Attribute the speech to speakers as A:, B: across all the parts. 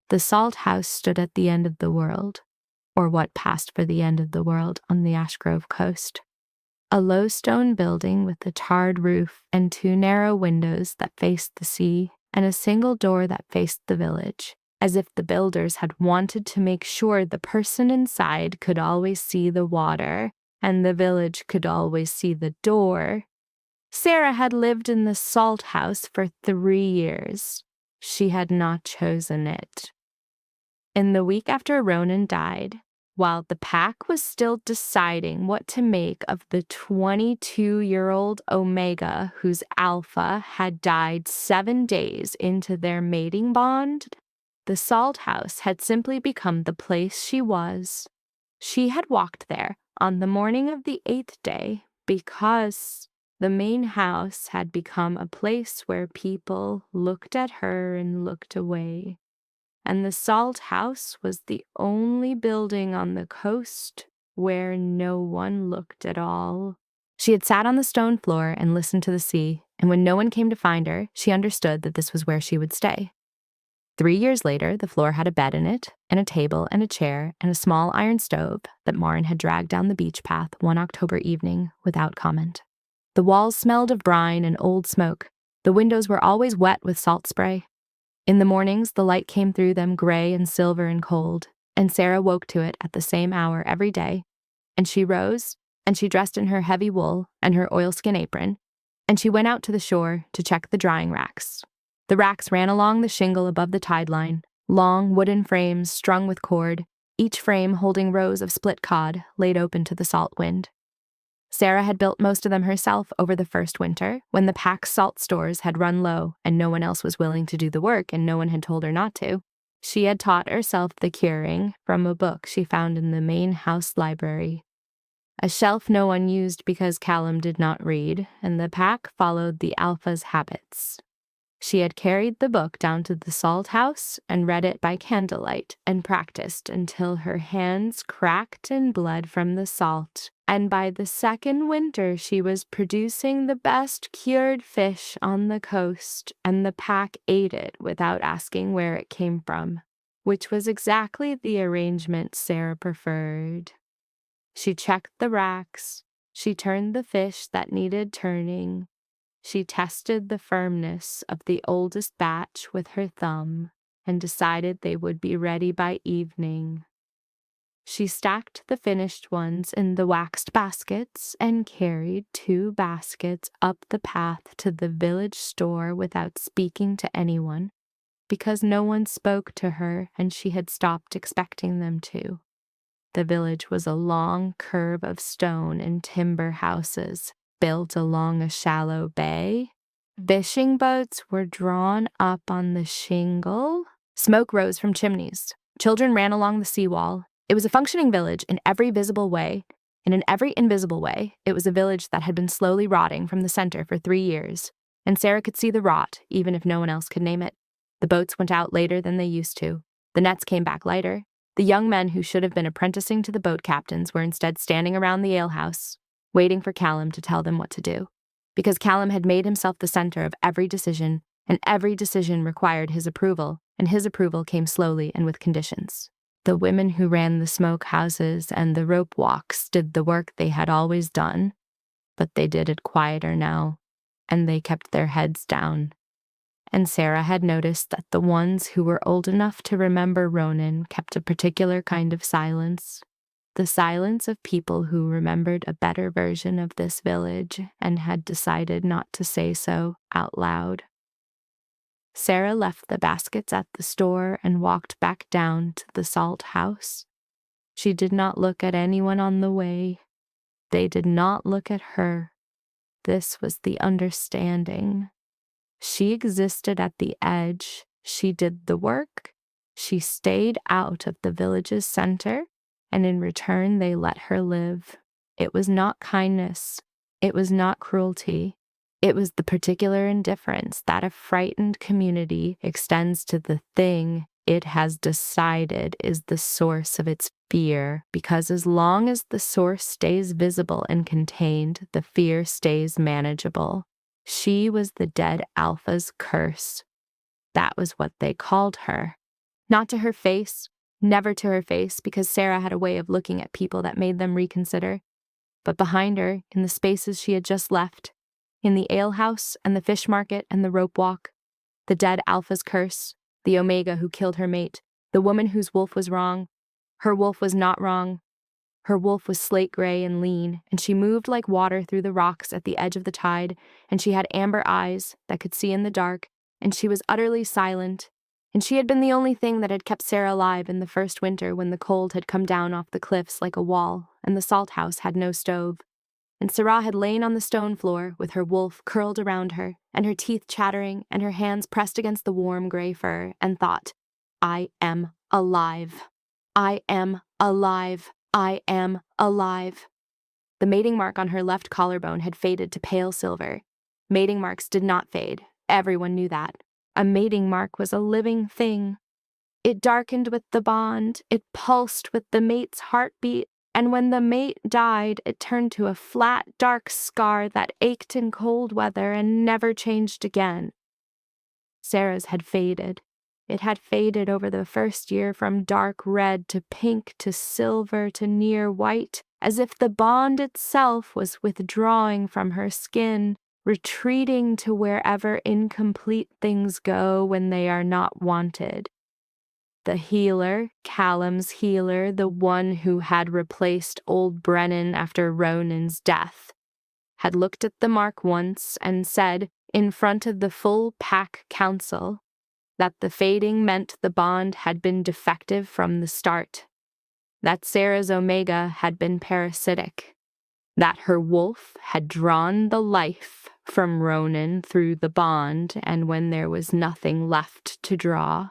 A: The salt house stood at the end of the world, or what passed for the end of the world on the Ashgrove coast. A low stone building with a tarred roof and 2 narrow windows that faced the sea and a single door that faced the village, as if the builders had wanted to make sure the person inside could always see the water and the village could always see the door. Sera had lived in the salt house for 3 years. She had not chosen it. In the week after Ronan died, while the pack was still deciding what to make of the 22-year-old Omega whose alpha had died 7 days into their mating bond, the salt house had simply become the place she was. She had walked there on the morning of the 8th day because the main house had become a place where people looked at her and looked away. And the salt house was the only building on the coast where no one looked at all. She had sat on the stone floor and listened to the sea, and when no one came to find her, she understood that this was where she would stay. 3 years later, the floor had a bed in it, and a table and a chair, and a small iron stove that Marin had dragged down the beach path one October evening without comment. The walls smelled of brine and old smoke. The windows were always wet with salt spray. In the mornings, the light came through them gray and silver and cold, and Sera woke to it at the same hour every day, and she rose, and she dressed in her heavy wool and her oilskin apron, and she went out to the shore to check the drying racks. The racks ran along the shingle above the tide line, long wooden frames strung with cord, each frame holding rows of split cod laid open to the salt wind. Sera had built most of them herself over the first winter, when the pack's salt stores had run low and no one else was willing to do the work and no one had told her not to. She had taught herself the curing from a book she found in the main house library. A shelf no one used because Callum did not read, and the pack followed the alpha's habits. She had carried the book down to the salt house and read it by candlelight and practiced until her hands cracked and bled from the salt. And by the second winter, she was producing the best cured fish on the coast, and the pack ate it without asking where it came from, which was exactly the arrangement Sera preferred. She checked the racks. She turned the fish that needed turning. She tested the firmness of the oldest batch with her thumb and decided they would be ready by evening. She stacked the finished ones in the waxed baskets and carried 2 baskets up the path to the village store without speaking to anyone, because no one spoke to her and she had stopped expecting them to. The village was a long curve of stone and timber houses built along a shallow bay. Fishing boats were drawn up on the shingle. Smoke rose from chimneys. Children ran along the seawall. It was a functioning village in every visible way, and in every invisible way, it was a village that had been slowly rotting from the center for 3 years, and Sera could see the rot, even if no one else could name it. The boats went out later than they used to. The nets came back lighter. The young men who should have been apprenticing to the boat captains were instead standing around the alehouse, waiting for Callum to tell them what to do, because Callum had made himself the center of every decision, and every decision required his approval, and his approval came slowly and with conditions. The women who ran the smoke houses and the rope walks did the work they had always done, but they did it quieter now, and they kept their heads down. And Sera had noticed that the ones who were old enough to remember Ronan kept a particular kind of silence. The silence of people who remembered a better version of this village and had decided not to say so out loud. Sera left the baskets at the store and walked back down to the salt house. She did not look at anyone on the way. They did not look at her. This was the understanding. She existed at the edge. She did the work. She stayed out of the village's center, and in return they let her live. It was not kindness. It was not cruelty. It was the particular indifference that a frightened community extends to the thing it has decided is the source of its fear, because as long as the source stays visible and contained, the fear stays manageable. She was the dead alpha's curse. That was what they called her. Not to her face, never to her face, because Sera had a way of looking at people that made them reconsider, but behind her, in the spaces she had just left, in the alehouse and the fish market and the rope walk, the dead Alpha's curse, the Omega who killed her mate, the woman whose wolf was wrong. Her wolf was not wrong. Her wolf was slate gray and lean, and she moved like water through the rocks at the edge of the tide, and she had amber eyes that could see in the dark, and she was utterly silent, and she had been the only thing that had kept Sera alive in the first winter when the cold had come down off the cliffs like a wall, and the salt house had no stove. And Sera had lain on the stone floor with her wolf curled around her, and her teeth chattering, and her hands pressed against the warm gray fur, and thought, I am alive. I am alive. I am alive. The mating mark on her left collarbone had faded to pale silver. Mating marks did not fade. Everyone knew that. A mating mark was a living thing. It darkened with the bond. It pulsed with the mate's heartbeat. And when the mate died, it turned to a flat, dark scar that ached in cold weather and never changed again. Sera's had faded. It had faded over the first year from dark red to pink to silver to near white, as if the bond itself was withdrawing from her skin, retreating to wherever incomplete things go when they are not wanted. The healer, Callum's healer, the one who had replaced old Brennan after Ronan's death, had looked at the mark once and said, in front of the full pack council, that the fading meant the bond had been defective from the start, that Sera's Omega had been parasitic, that her wolf had drawn the life from Ronan through the bond, and when there was nothing left to draw,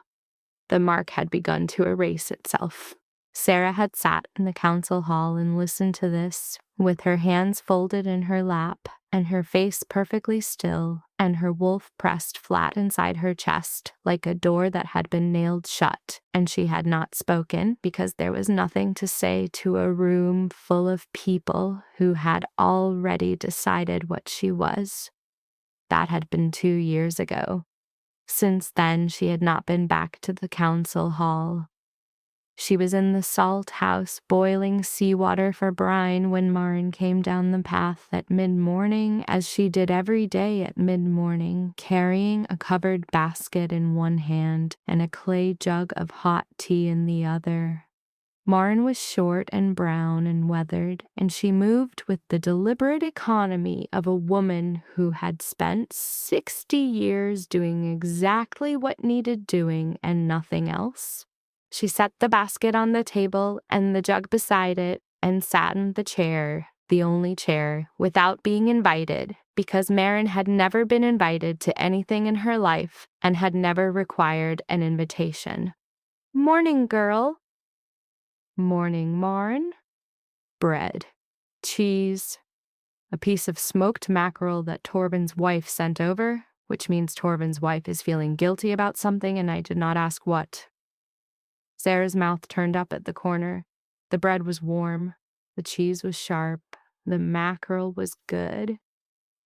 A: the mark had begun to erase itself. Sera had sat in the council hall and listened to this, with her hands folded in her lap, and her face perfectly still, and her wolf pressed flat inside her chest, like a door that had been nailed shut, and she had not spoken, because there was nothing to say to a room full of people who had already decided what she was. That had been 2 years ago. Since then, she had not been back to the council hall. She was in the salt house boiling seawater for brine when Marin came down the path at mid-morning, as she did every day at mid-morning, carrying a covered basket in one hand and a clay jug of hot tea in the other. Marin was short and brown and weathered, and she moved with the deliberate economy of a woman who had spent 60 years doing exactly what needed doing and nothing else. She set the basket on the table and the jug beside it and sat in the chair, the only chair, without being invited, because Marin had never been invited to anything in her life and had never required an invitation. "Morning, girl." "Morning, Marin." Bread, cheese, a piece of smoked mackerel that Torben's wife sent over, which means Torben's wife is feeling guilty about something and I did not ask what. Sera's mouth turned up at the corner. The bread was warm, the cheese was sharp, the mackerel was good.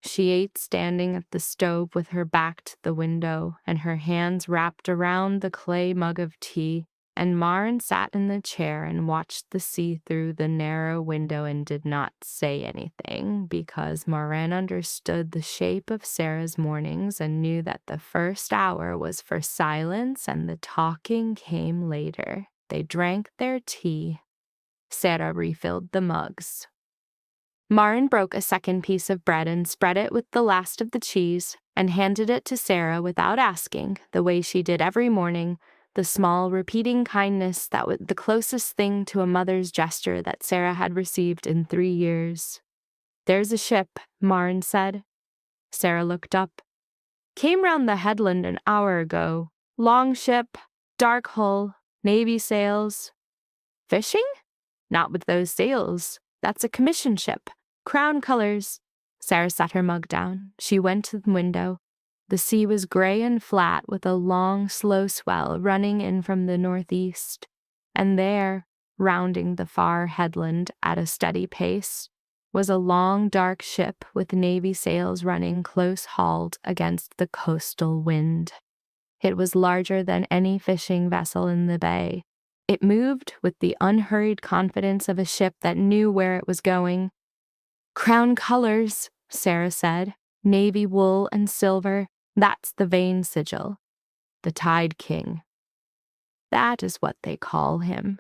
A: She ate standing at the stove with her back to the window and her hands wrapped around the clay mug of tea, and Marin sat in the chair and watched the sea through the narrow window and did not say anything, because Marin understood the shape of Sera's mornings and knew that the first hour was for silence and the talking came later. They drank their tea. Sera refilled the mugs. Marin broke a second piece of bread and spread it with the last of the cheese and handed it to Sera without asking, the way she did every morning, the small, repeating kindness that was the closest thing to a mother's gesture that Sera had received in 3 years. "There's a ship," Marin said. Sera looked up. "Came round the headland an hour ago. Long ship, dark hull, navy sails." "Fishing?" "Not with those sails. That's a commission ship. Crown colors." Sera set her mug down. She went to the window. The sea was gray and flat with a long, slow swell running in from the northeast. And there, rounding the far headland at a steady pace, was a long, dark ship with navy sails running close-hauled against the coastal wind. It was larger than any fishing vessel in the bay. It moved with the unhurried confidence of a ship that knew where it was going. "Crown colors," Sera said. "Navy wool and silver. That's the Vane sigil. The Tide King. That is what they call him."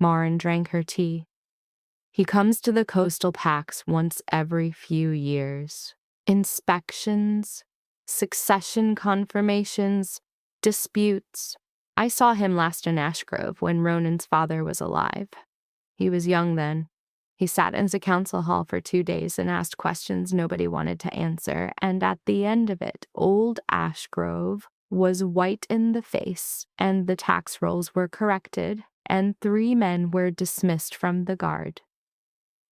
A: Marin drank her tea. "He comes to the coastal packs once every few years. Inspections, succession confirmations, disputes. I saw him last in Ashgrove when Ronan's father was alive. He was young then. He sat in the council hall for 2 days and asked questions nobody wanted to answer, and at the end of it, old Ashgrove was white in the face, and the tax rolls were corrected, and 3 men were dismissed from the guard.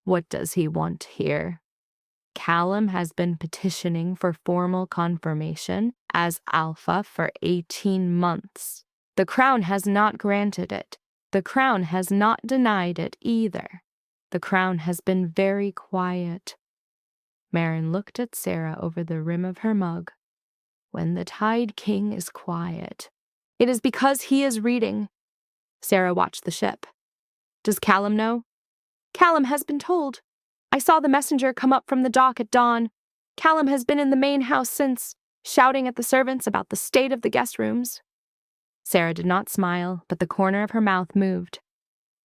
A: What does he want here? Callum has been petitioning for formal confirmation as Alpha for 18 months. The Crown has not granted it. The Crown has not denied it either. The Crown has been very quiet." Marin looked at Sera over the rim of her mug. "When the Tide King is quiet, it is because he is reading." Sera watched the ship. "Does Callum know?" "Callum has been told. I saw the messenger come up from the dock at dawn. Callum has been in the main house since, shouting at the servants about the state of the guest rooms." Sera did not smile, but the corner of her mouth moved.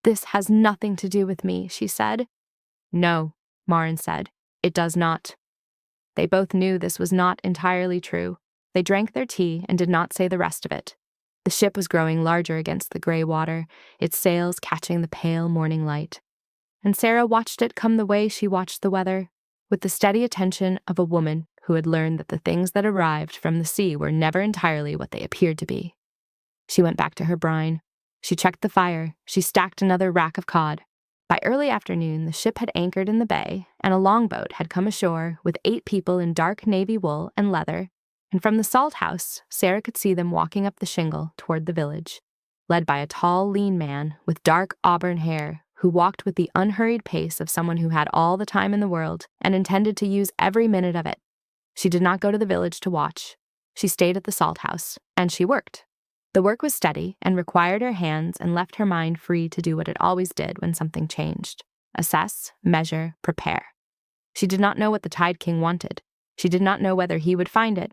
A: "This has nothing to do with me," she said. "No," Marin said. "It does not." They both knew this was not entirely true. They drank their tea and did not say the rest of it. The ship was growing larger against the gray water, its sails catching the pale morning light. And Sera watched it come the way she watched the weather, with the steady attention of a woman who had learned that the things that arrived from the sea were never entirely what they appeared to be. She went back to her brine. She checked the fire. She stacked another rack of cod. By early afternoon, the ship had anchored in the bay, and a longboat had come ashore with 8 people in dark navy wool and leather, and from the salt house, Sera could see them walking up the shingle toward the village, led by a tall, lean man with dark auburn hair who walked with the unhurried pace of someone who had all the time in the world and intended to use every minute of it. She did not go to the village to watch. She stayed at the salt house, and she worked. The work was steady and required her hands and left her mind free to do what it always did when something changed: assess, measure, prepare. She did not know what the Tide King wanted. She did not know whether he would find it.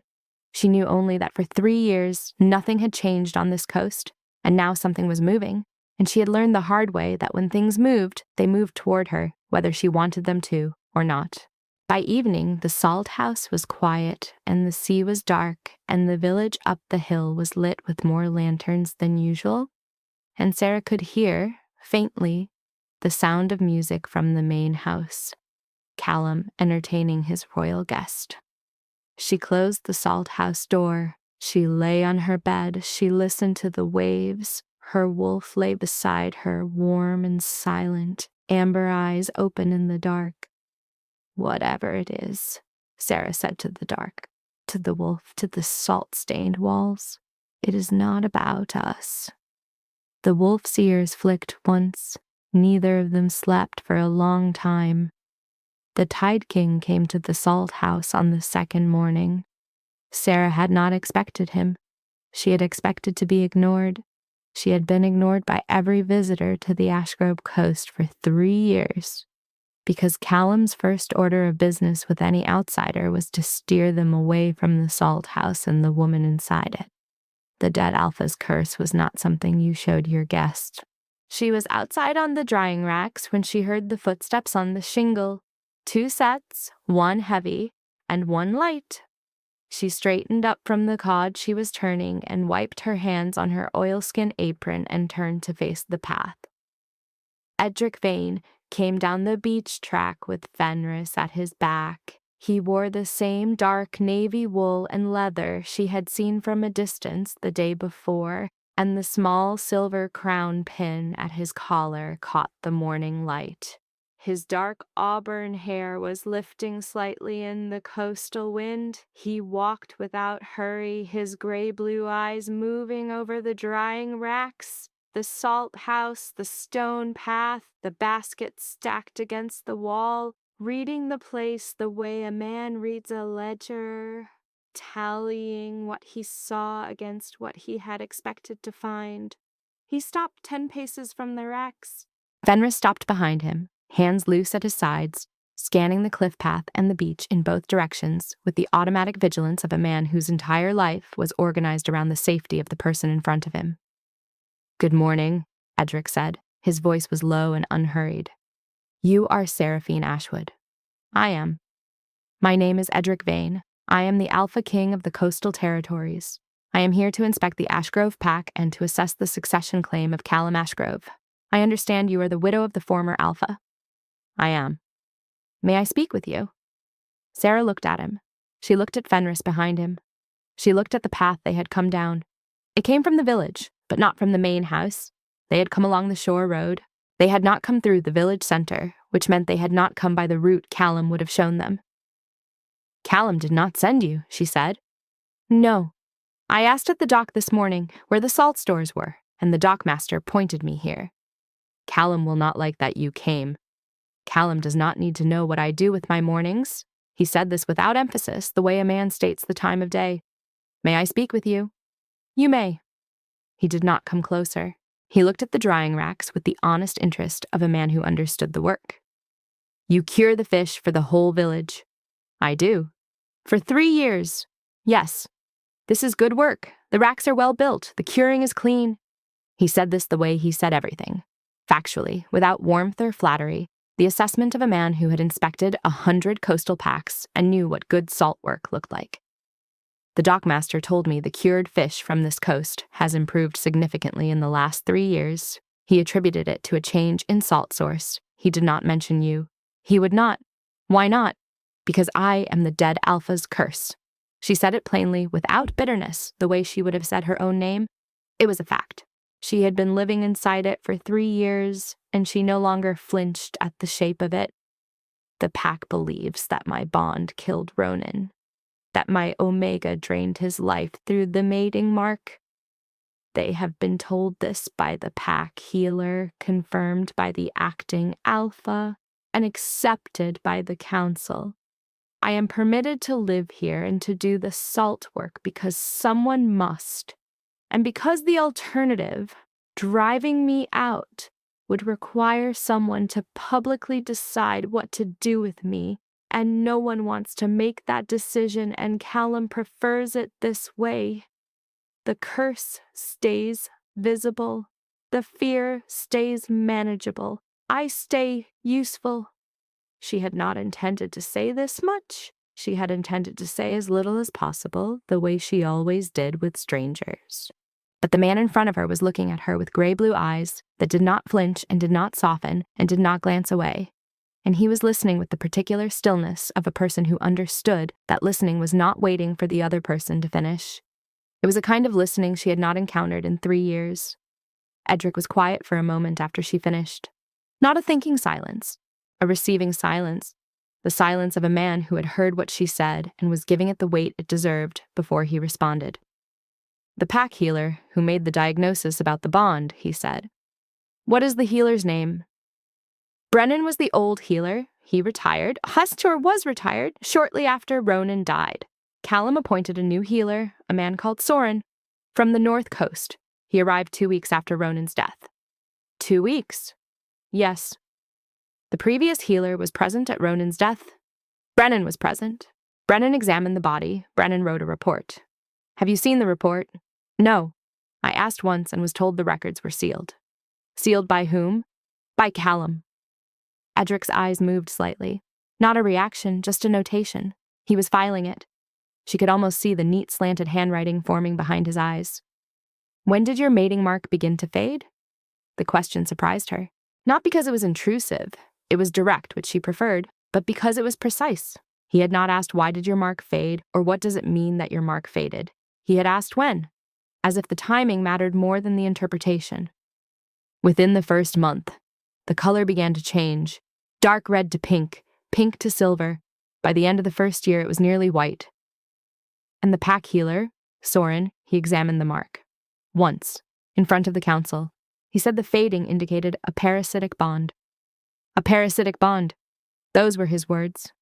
A: She knew only that for 3 years, nothing had changed on this coast, and now something was moving, and she had learned the hard way that when things moved, they moved toward her, whether she wanted them to or not. By evening, the salt house was quiet, and the sea was dark, and the village up the hill was lit with more lanterns than usual, and Sera could hear, faintly, the sound of music from the main house, Callum entertaining his royal guest. She closed the salt house door. She lay on her bed. She listened to the waves. Her wolf lay beside her, warm and silent, amber eyes open in the dark. "Whatever it is," Sera said to the dark, to the wolf, to the salt-stained walls, "it is not about us." The wolf's ears flicked once. Neither of them slept for a long time. The Tide King came to the salt house on the second morning. Sera had not expected him. She had expected to be ignored. She had been ignored by every visitor to the Ashgrove coast for 3 years. Because Callum's first order of business with any outsider was to steer them away from the salt house and the woman inside it. The dead Alpha's curse was not something you showed your guest. She was outside on the drying racks when she heard the footsteps on the shingle. 2 sets, 1 heavy and 1 light. She straightened up from the cod she was turning and wiped her hands on her oilskin apron and turned to face the path. Edric Vane came down the beach track with Fenris at his back. He wore the same dark navy wool and leather she had seen from a distance the day before, and the small silver crown pin at his collar caught the morning light. His dark auburn hair was lifting slightly in the coastal wind. He walked without hurry, his gray-blue eyes moving over the drying racks, the salt house, the stone path, the baskets stacked against the wall, reading the place the way a man reads a ledger. tallying what he saw against what he had expected to find. He stopped 10 paces from the racks. Fenris stopped behind him, hands loose at his sides, scanning the cliff path and the beach in both directions with the automatic vigilance of a man whose entire life was organized around the safety of the person in front of him. "Good morning," Edric said. His voice was low and unhurried. "You are Sera Ashwood." "I am." "My name is Edric Vane. I am the Alpha King of the Coastal Territories. I am here to inspect the Ashgrove Pack and to assess the succession claim of Callum Ashgrove. I understand you are the widow of the former Alpha." "I am." "May I speak with you?" Sera looked at him. She looked at Fenris behind him. She looked at the path they had come down. It came from the village, but not from the main house. They had come along the shore road. They had not come through the village center, which meant they had not come by the route Callum would have shown them. "Callum did not send you," she said. "No. I asked at the dock this morning where the salt stores were, and the dockmaster pointed me here. Callum will not like that you came. Callum does not need to know what I do with my mornings." He said this without emphasis, the way a man states the time of day. "May I speak with you?" "You may." He did not come closer. He looked at the drying racks with the honest interest of a man who understood the work. "You cure the fish for the whole village." "I do." "For 3 years." "Yes." "This is good work. The racks are well built. The curing is clean." He said this the way he said everything, factually, without warmth or flattery, the assessment of a man who had inspected 100 coastal packs and knew what good salt work looked like. "The dockmaster told me the cured fish from this coast has improved significantly in the last 3 years. He attributed it to a change in salt source. He did not mention you. He would not. Why not? Because I am the dead Alpha's curse." She said it plainly, without bitterness, the way she would have said her own name. It was a fact. She had been living inside it for 3 years, and she no longer flinched at the shape of it. "The pack believes that my bond killed Ronan, that my Omega drained his life through the mating mark. They have been told this by the pack healer, confirmed by the acting Alpha, and accepted by the council. I am permitted to live here and to do the salt work because someone must, and because the alternative, driving me out, would require someone to publicly decide what to do with me, and no one wants to make that decision, and Callum prefers it this way. The curse stays visible. The fear stays manageable. I stay useful." She had not intended to say this much. She had intended to say as little as possible, the way she always did with strangers. But the man in front of her was looking at her with gray blue eyes that did not flinch and did not soften and did not glance away. And he was listening with the particular stillness of a person who understood that listening was not waiting for the other person to finish. It was a kind of listening she had not encountered in 3 years. Edric was quiet for a moment after she finished. Not a thinking silence, a receiving silence, the silence of a man who had heard what she said and was giving it the weight it deserved before he responded. "The pack healer who made the diagnosis about the bond," he said. "What is the healer's name?" "Brennan was the old healer. He retired. Ashore was retired shortly after Ronan died. Callum appointed a new healer, a man called Soren, from the north coast. He arrived 2 weeks after Ronan's death." 2 weeks? "Yes." "The previous healer was present at Ronan's death." "Brennan was present. Brennan examined the body. Brennan wrote a report." "Have you seen the report?" "No. I asked once and was told the records were sealed." "Sealed by whom?" "By Callum." Edric's eyes moved slightly. Not a reaction, just a notation. He was filing it. She could almost see the neat slanted handwriting forming behind his eyes. "When did your mating mark begin to fade?" The question surprised her. Not because it was intrusive, it was direct, which she preferred, but because it was precise. He had not asked why did your mark fade, or what does it mean that your mark faded. He had asked when, as if the timing mattered more than the interpretation. "Within the first month, the color began to change, dark red to pink, pink to silver. By the end of the first year, it was nearly white." "And the pack healer, Soren, he examined the mark. Once, in front of the council. He said the fading indicated a parasitic bond." "A parasitic bond." Those were his words.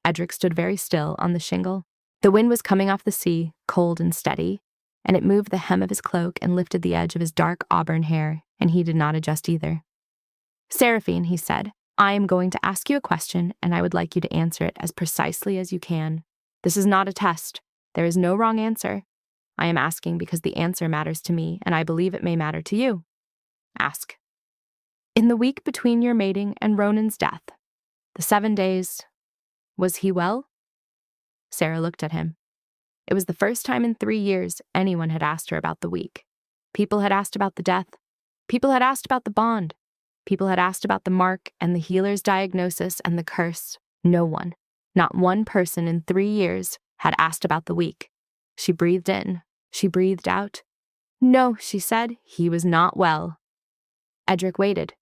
A: Edric stood very still on the shingle. The wind was coming off the sea, cold and steady, and it moved the hem of his cloak and lifted the edge of his dark auburn hair, and he did not adjust either. "Seraphine," he said, "I am going to ask you a question, and I would like you to answer it as precisely as you can. This is not a test. There is no wrong answer. I am asking because the answer matters to me, and I believe it may matter to you. Ask. In the week between your mating and Ronan's death, the 7 days, was he well?" Sera looked at him. It was the first time in 3 years anyone had asked her about the week. People had asked about the death. People had asked about the bond. People had asked about the mark and the healer's diagnosis and the curse. No one, not one person in 3 years, had asked about the week. She breathed in. She breathed out. "No," she said, "he was not well." Edric waited.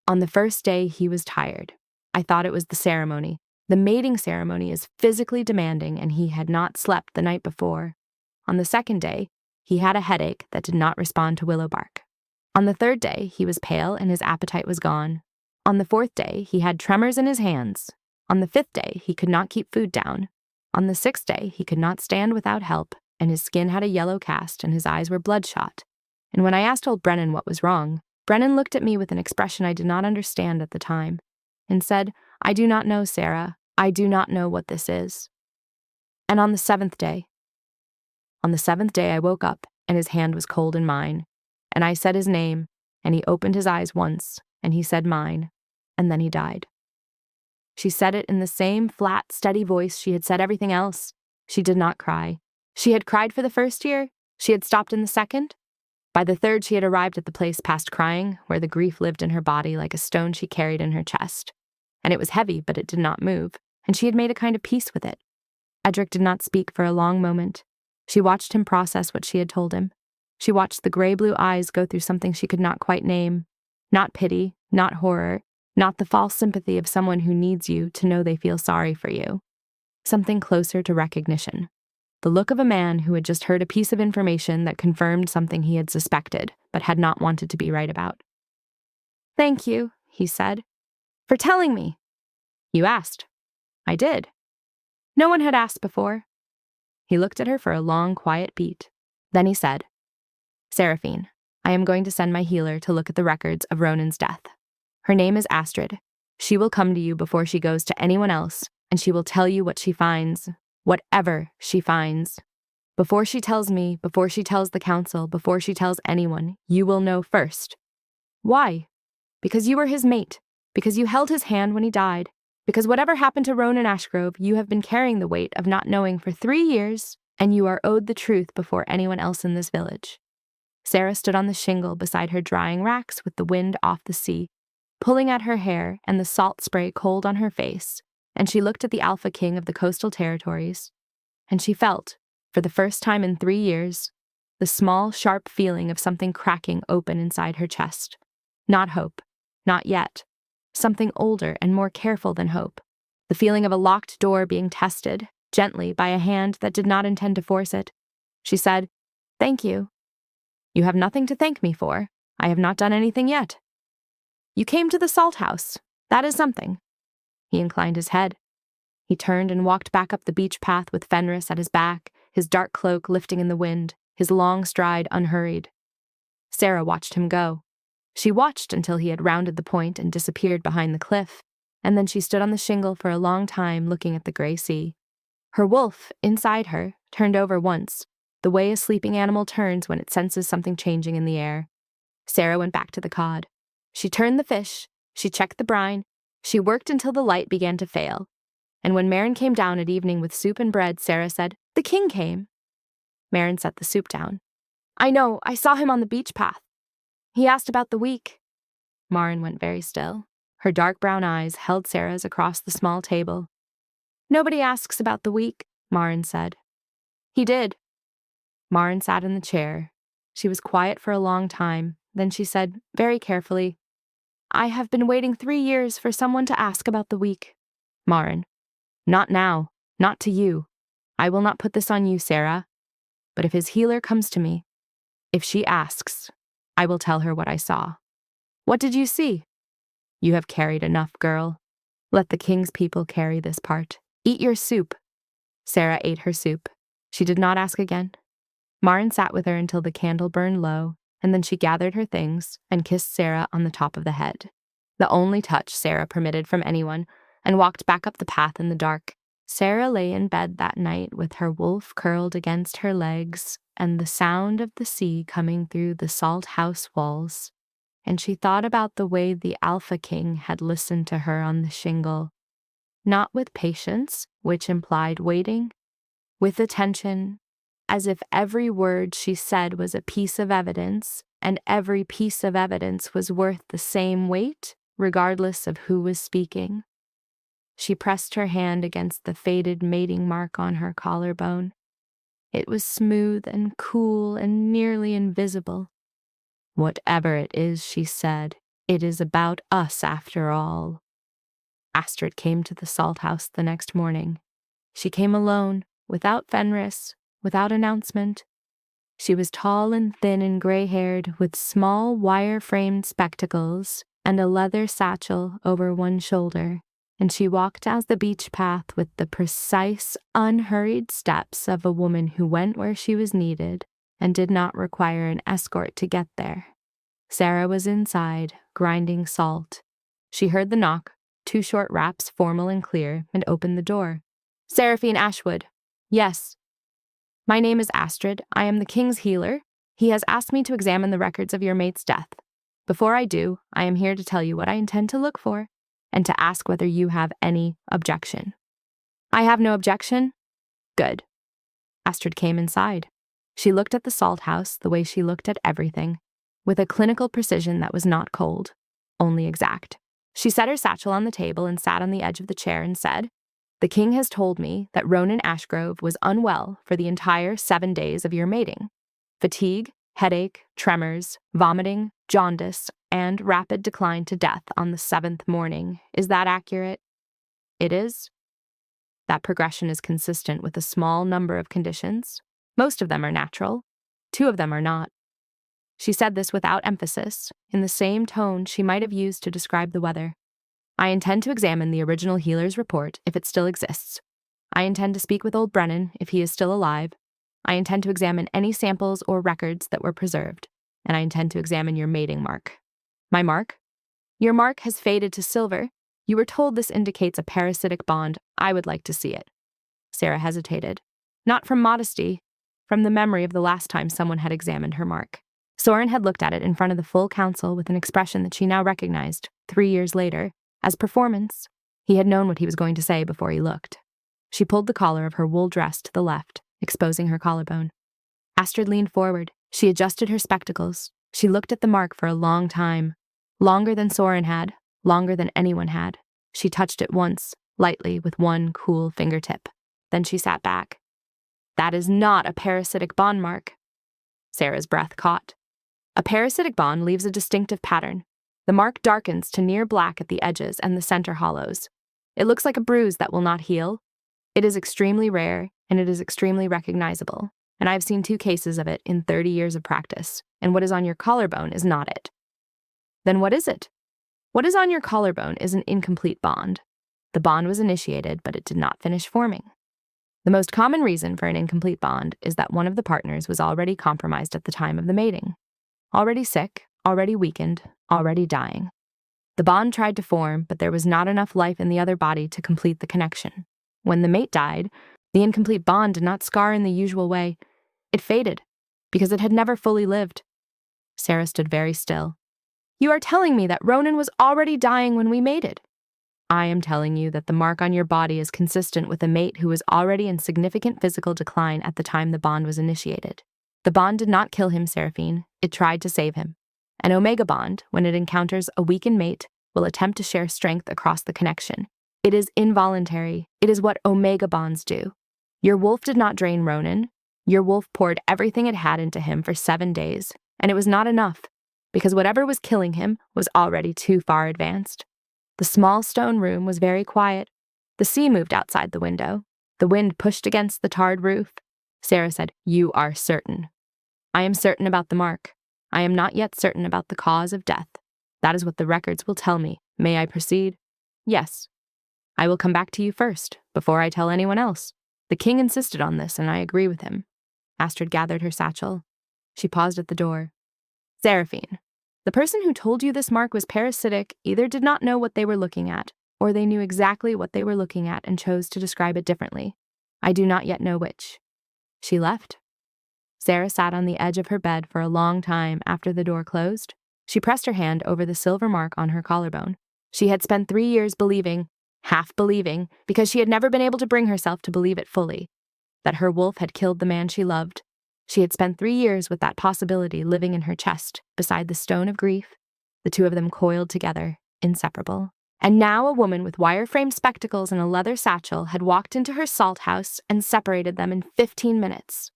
A: On the first day, he was tired. I thought it was the ceremony. The mating ceremony is physically demanding, and he had not slept the night before. On the second day, he had a headache that did not respond to willow bark. On the third day, he was pale and his appetite was gone. On the fourth day, he had tremors in his hands. On the fifth day, he could not keep food down. On the sixth day, he could not stand without help, and his skin had a yellow cast and his eyes were bloodshot. And when I asked old Brennan what was wrong, Brennan looked at me with an expression I did not understand at the time, and said, "I do not know, Sera. I do not know what this is." And on the seventh day I woke up, and his hand was cold in mine, and I said his name, and he opened his eyes once, and he said mine, and then he died. She said it in the same flat, steady voice she had said everything else. She did not cry. She had cried for the first year. She had stopped in the second. By the third, she had arrived at the place past crying, where the grief lived in her body like a stone she carried in her chest. And it was heavy, but it did not move, and she had made a kind of peace with it. Edric did not speak for a long moment. She watched him process what she had told him. She watched the gray-blue eyes go through something she could not quite name. Not pity, not horror, not the false sympathy of someone who needs you to know they feel sorry for you. Something closer to recognition. The look of a man who had just heard a piece of information that confirmed something he had suspected, but had not wanted to be right about. "Thank you," he said, "for telling me." "You asked." "I did." "No one had asked before." He looked at her for a long, quiet beat. Then he said, "Seraphine, I am going to send my healer to look at the records of Ronan's death. Her name is Astrid. She will come to you before she goes to anyone else, and she will tell you what she finds, whatever she finds. Before she tells me, before she tells the council, before she tells anyone, you will know first. Why? Because you were his mate, because you held his hand when he died, because whatever happened to Ronan Ashgrove, you have been carrying the weight of not knowing for 3 years, and you are owed the truth before anyone else in this village." Sera stood on the shingle beside her drying racks with the wind off the sea, pulling at her hair and the salt spray cold on her face, and she looked at the Alpha King of the coastal territories, and she felt, for the first time in 3 years, the small, sharp feeling of something cracking open inside her chest. Not hope, not yet. Something older and more careful than hope. The feeling of a locked door being tested, gently, by a hand that did not intend to force it. She said, "Thank you." "You have nothing to thank me for. I have not done anything yet." "You came to the salt house. That is something." He inclined his head. He turned and walked back up the beach path with Fenris at his back, his dark cloak lifting in the wind, his long stride unhurried. Sera watched him go. She watched until he had rounded the point and disappeared behind the cliff, and then she stood on the shingle for a long time looking at the gray sea. Her wolf, inside her, turned over once, the way a sleeping animal turns when it senses something changing in the air. Sera went back to the cod. She turned the fish, she checked the brine, she worked until the light began to fail. And when Marin came down at evening with soup and bread, Sera said, "The king came." Marin set the soup down. "I know, I saw him on the beach path. He asked about the week." Marin went very still. Her dark brown eyes held Sera's across the small table. "Nobody asks about the week," Marin said. "He did." Marin sat in the chair. She was quiet for a long time. Then she said, very carefully, "I have been waiting 3 years for someone to ask about the week." Marin, "Not now, not to you. I will not put this on you, Sera. But if his healer comes to me, if she asks, I will tell her what I saw." "What did you see?" "You have carried enough, girl. Let the king's people carry this part. Eat your soup." Sera ate her soup. She did not ask again. Maren sat with her until the candle burned low, and then she gathered her things and kissed Sera on the top of the head, the only touch Sera permitted from anyone, and walked back up the path in the dark. Sera lay in bed that night with her wolf curled against her legs and the sound of the sea coming through the salt house walls, and she thought about the way the Alpha King had listened to her on the shingle, not with patience, which implied waiting, with attention, as if every word she said was a piece of evidence, and every piece of evidence was worth the same weight, regardless of who was speaking. She pressed her hand against the faded mating mark on her collarbone. It was smooth and cool and nearly invisible. "Whatever it is," she said, "it is about us after all." Astrid came to the salt house the next morning. She came alone, without Fenris, without announcement. She was tall and thin and gray-haired, with small wire-framed spectacles and a leather satchel over one shoulder, and she walked down the beach path with the precise, unhurried steps of a woman who went where she was needed and did not require an escort to get there. Sera was inside, grinding salt. She heard the knock, 2 short raps, formal and clear, and opened the door. "Seraphine Ashwood." "Yes." "My name is Astrid. I am the king's healer. He has asked me to examine the records of your mate's death. Before I do, I am here to tell you what I intend to look for, and to ask whether you have any objection." "I have no objection." "Good." Astrid came inside. She looked at the salt house the way she looked at everything, with a clinical precision that was not cold, only exact. She set her satchel on the table and sat on the edge of the chair and said, "The king has told me that Ronan Ashgrove was unwell for the entire 7 days of your mating. Fatigue, headache, tremors, vomiting, jaundice, and rapid decline to death on the 7th morning. Is that accurate?" "It is." "That progression is consistent with a small number of conditions. Most of them are natural. 2 of them are not." She said this without emphasis, in the same tone she might have used to describe the weather. "I intend to examine the original healer's report, if it still exists. I intend to speak with old Brennan, if he is still alive. I intend to examine any samples or records that were preserved, and I intend to examine your mating mark." "My mark?" "Your mark has faded to silver. You were told this indicates a parasitic bond. I would like to see it." Sera hesitated. Not from modesty, from the memory of the last time someone had examined her mark. Soren had looked at it in front of the full council with an expression that she now recognized, 3 years later, as performance. He had known what he was going to say before he looked. She pulled the collar of her wool dress to the left, exposing her collarbone. Astrid leaned forward. She adjusted her spectacles. She looked at the mark for a long time. Longer than Soren had, longer than anyone had. She touched it once, lightly, with one cool fingertip. Then she sat back. "That is not a parasitic bond mark." Sera's breath caught. A parasitic bond leaves a distinctive pattern. The mark darkens to near black at the edges and the center hollows. It looks like a bruise that will not heal. It is extremely rare, and it is extremely recognizable, and I've seen 2 cases of it in 30 years of practice, and what is on your collarbone is not it. Then what is it? What is on your collarbone is an incomplete bond. The bond was initiated, but it did not finish forming. The most common reason for an incomplete bond is that one of the partners was already compromised at the time of the mating. Already sick, already weakened, already dying. The bond tried to form, but there was not enough life in the other body to complete the connection. When the mate died, the incomplete bond did not scar in the usual way. It faded, because it had never fully lived. Sera stood very still. "You are telling me that Ronan was already dying when we mated." "I am telling you that the mark on your body is consistent with a mate who was already in significant physical decline at the time the bond was initiated. The bond did not kill him, Seraphine. It tried to save him. An omega bond, when it encounters a weakened mate, will attempt to share strength across the connection. It is involuntary. It is what omega bonds do. Your wolf did not drain Ronan. Your wolf poured everything it had into him for 7 days, and it was not enough, because whatever was killing him was already too far advanced. The small stone room was very quiet. The sea moved outside the window. The wind pushed against the tarred roof. Sera said, "You are certain." "I am certain about the mark. I am not yet certain about the cause of death. That is what the records will tell me. May I proceed?" "Yes." "I will come back to you first, before I tell anyone else." The king insisted on this, and I agree with him. Astrid gathered her satchel. She paused at the door. Seraphine, the person who told you this mark was parasitic either did not know what they were looking at, or they knew exactly what they were looking at and chose to describe it differently. I do not yet know which. She left. Sera sat on the edge of her bed for a long time after the door closed. She pressed her hand over the silver mark on her collarbone. She had spent 3 years believing, half believing, because she had never been able to bring herself to believe it fully, that her wolf had killed the man she loved. She had spent 3 years with that possibility living in her chest, beside the stone of grief, the two of them coiled together, inseparable. And now a woman with wire-framed spectacles and a leather satchel had walked into her salt house and separated them in 15 minutes.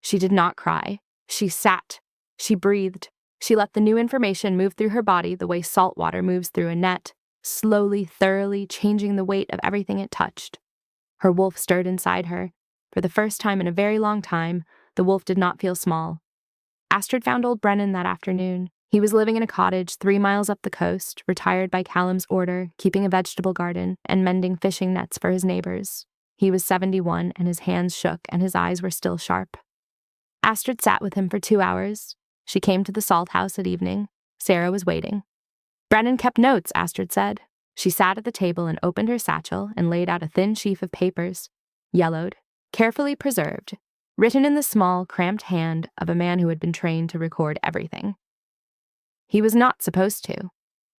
A: She did not cry. She sat. She breathed. She let the new information move through her body the way salt water moves through a net, slowly, thoroughly changing the weight of everything it touched. Her wolf stirred inside her. For the first time in a very long time, the wolf did not feel small. Astrid found old Brennan that afternoon. He was living in a cottage 3 miles up the coast, retired by Callum's order, keeping a vegetable garden and mending fishing nets for his neighbors. He was 71, and his hands shook and his eyes were still sharp. Astrid sat with him for 2 hours. She came to the salt house at evening. Sera was waiting. Brennan kept notes, Astrid said. She sat at the table and opened her satchel and laid out a thin sheaf of papers, yellowed, carefully preserved, written in the small, cramped hand of a man who had been trained to record everything. He was not supposed to.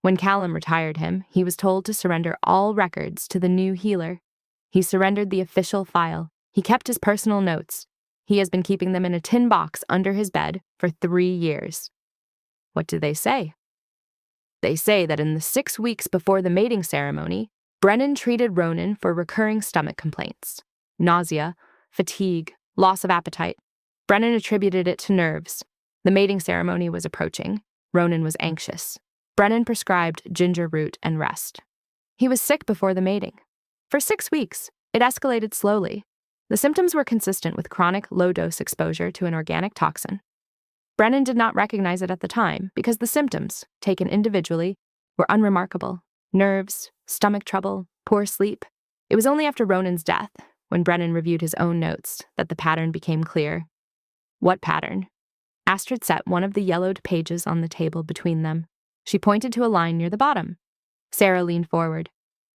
A: When Callum retired him, he was told to surrender all records to the new healer. He surrendered the official file. He kept his personal notes. He has been keeping them in a tin box under his bed for 3 years. What do they say? They say that in the 6 weeks before the mating ceremony, Brennan treated Ronan for recurring stomach complaints, nausea, fatigue, loss of appetite. Brennan attributed it to nerves. The mating ceremony was approaching. Ronan was anxious. Brennan prescribed ginger root and rest. He was sick before the mating. For 6 weeks, it escalated slowly. The symptoms were consistent with chronic low-dose exposure to an organic toxin. Brennan did not recognize it at the time because the symptoms, taken individually, were unremarkable. Nerves, stomach trouble, poor sleep. It was only after Ronan's death, when Brennan reviewed his own notes, that the pattern became clear. What pattern? Astrid set one of the yellowed pages on the table between them. She pointed to a line near the bottom. Sera leaned forward.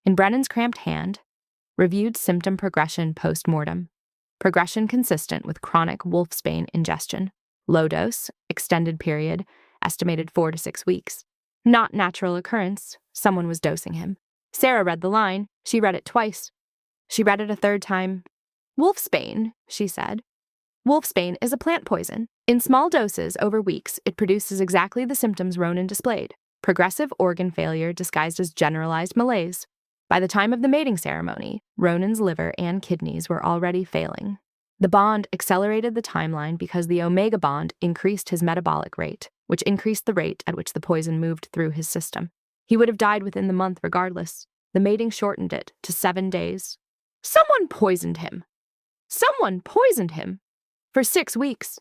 A: In Brennan's cramped hand, reviewed symptom progression post-mortem. Progression consistent with chronic wolfsbane ingestion. Low dose, extended period, estimated 4 to 6 weeks. Not natural occurrence. Someone was dosing him. Sera read the line. She read it twice. She read it a third time. Wolfsbane, she said. Wolfsbane is a plant poison. In small doses over weeks, it produces exactly the symptoms Ronan displayed. Progressive organ failure disguised as generalized malaise. By the time of the mating ceremony, Ronan's liver and kidneys were already failing. The bond accelerated the timeline because the omega bond increased his metabolic rate, which increased the rate at which the poison moved through his system. He would have died within the month regardless. The mating shortened it to 7 days. Someone poisoned him. Someone poisoned him. For 6 weeks.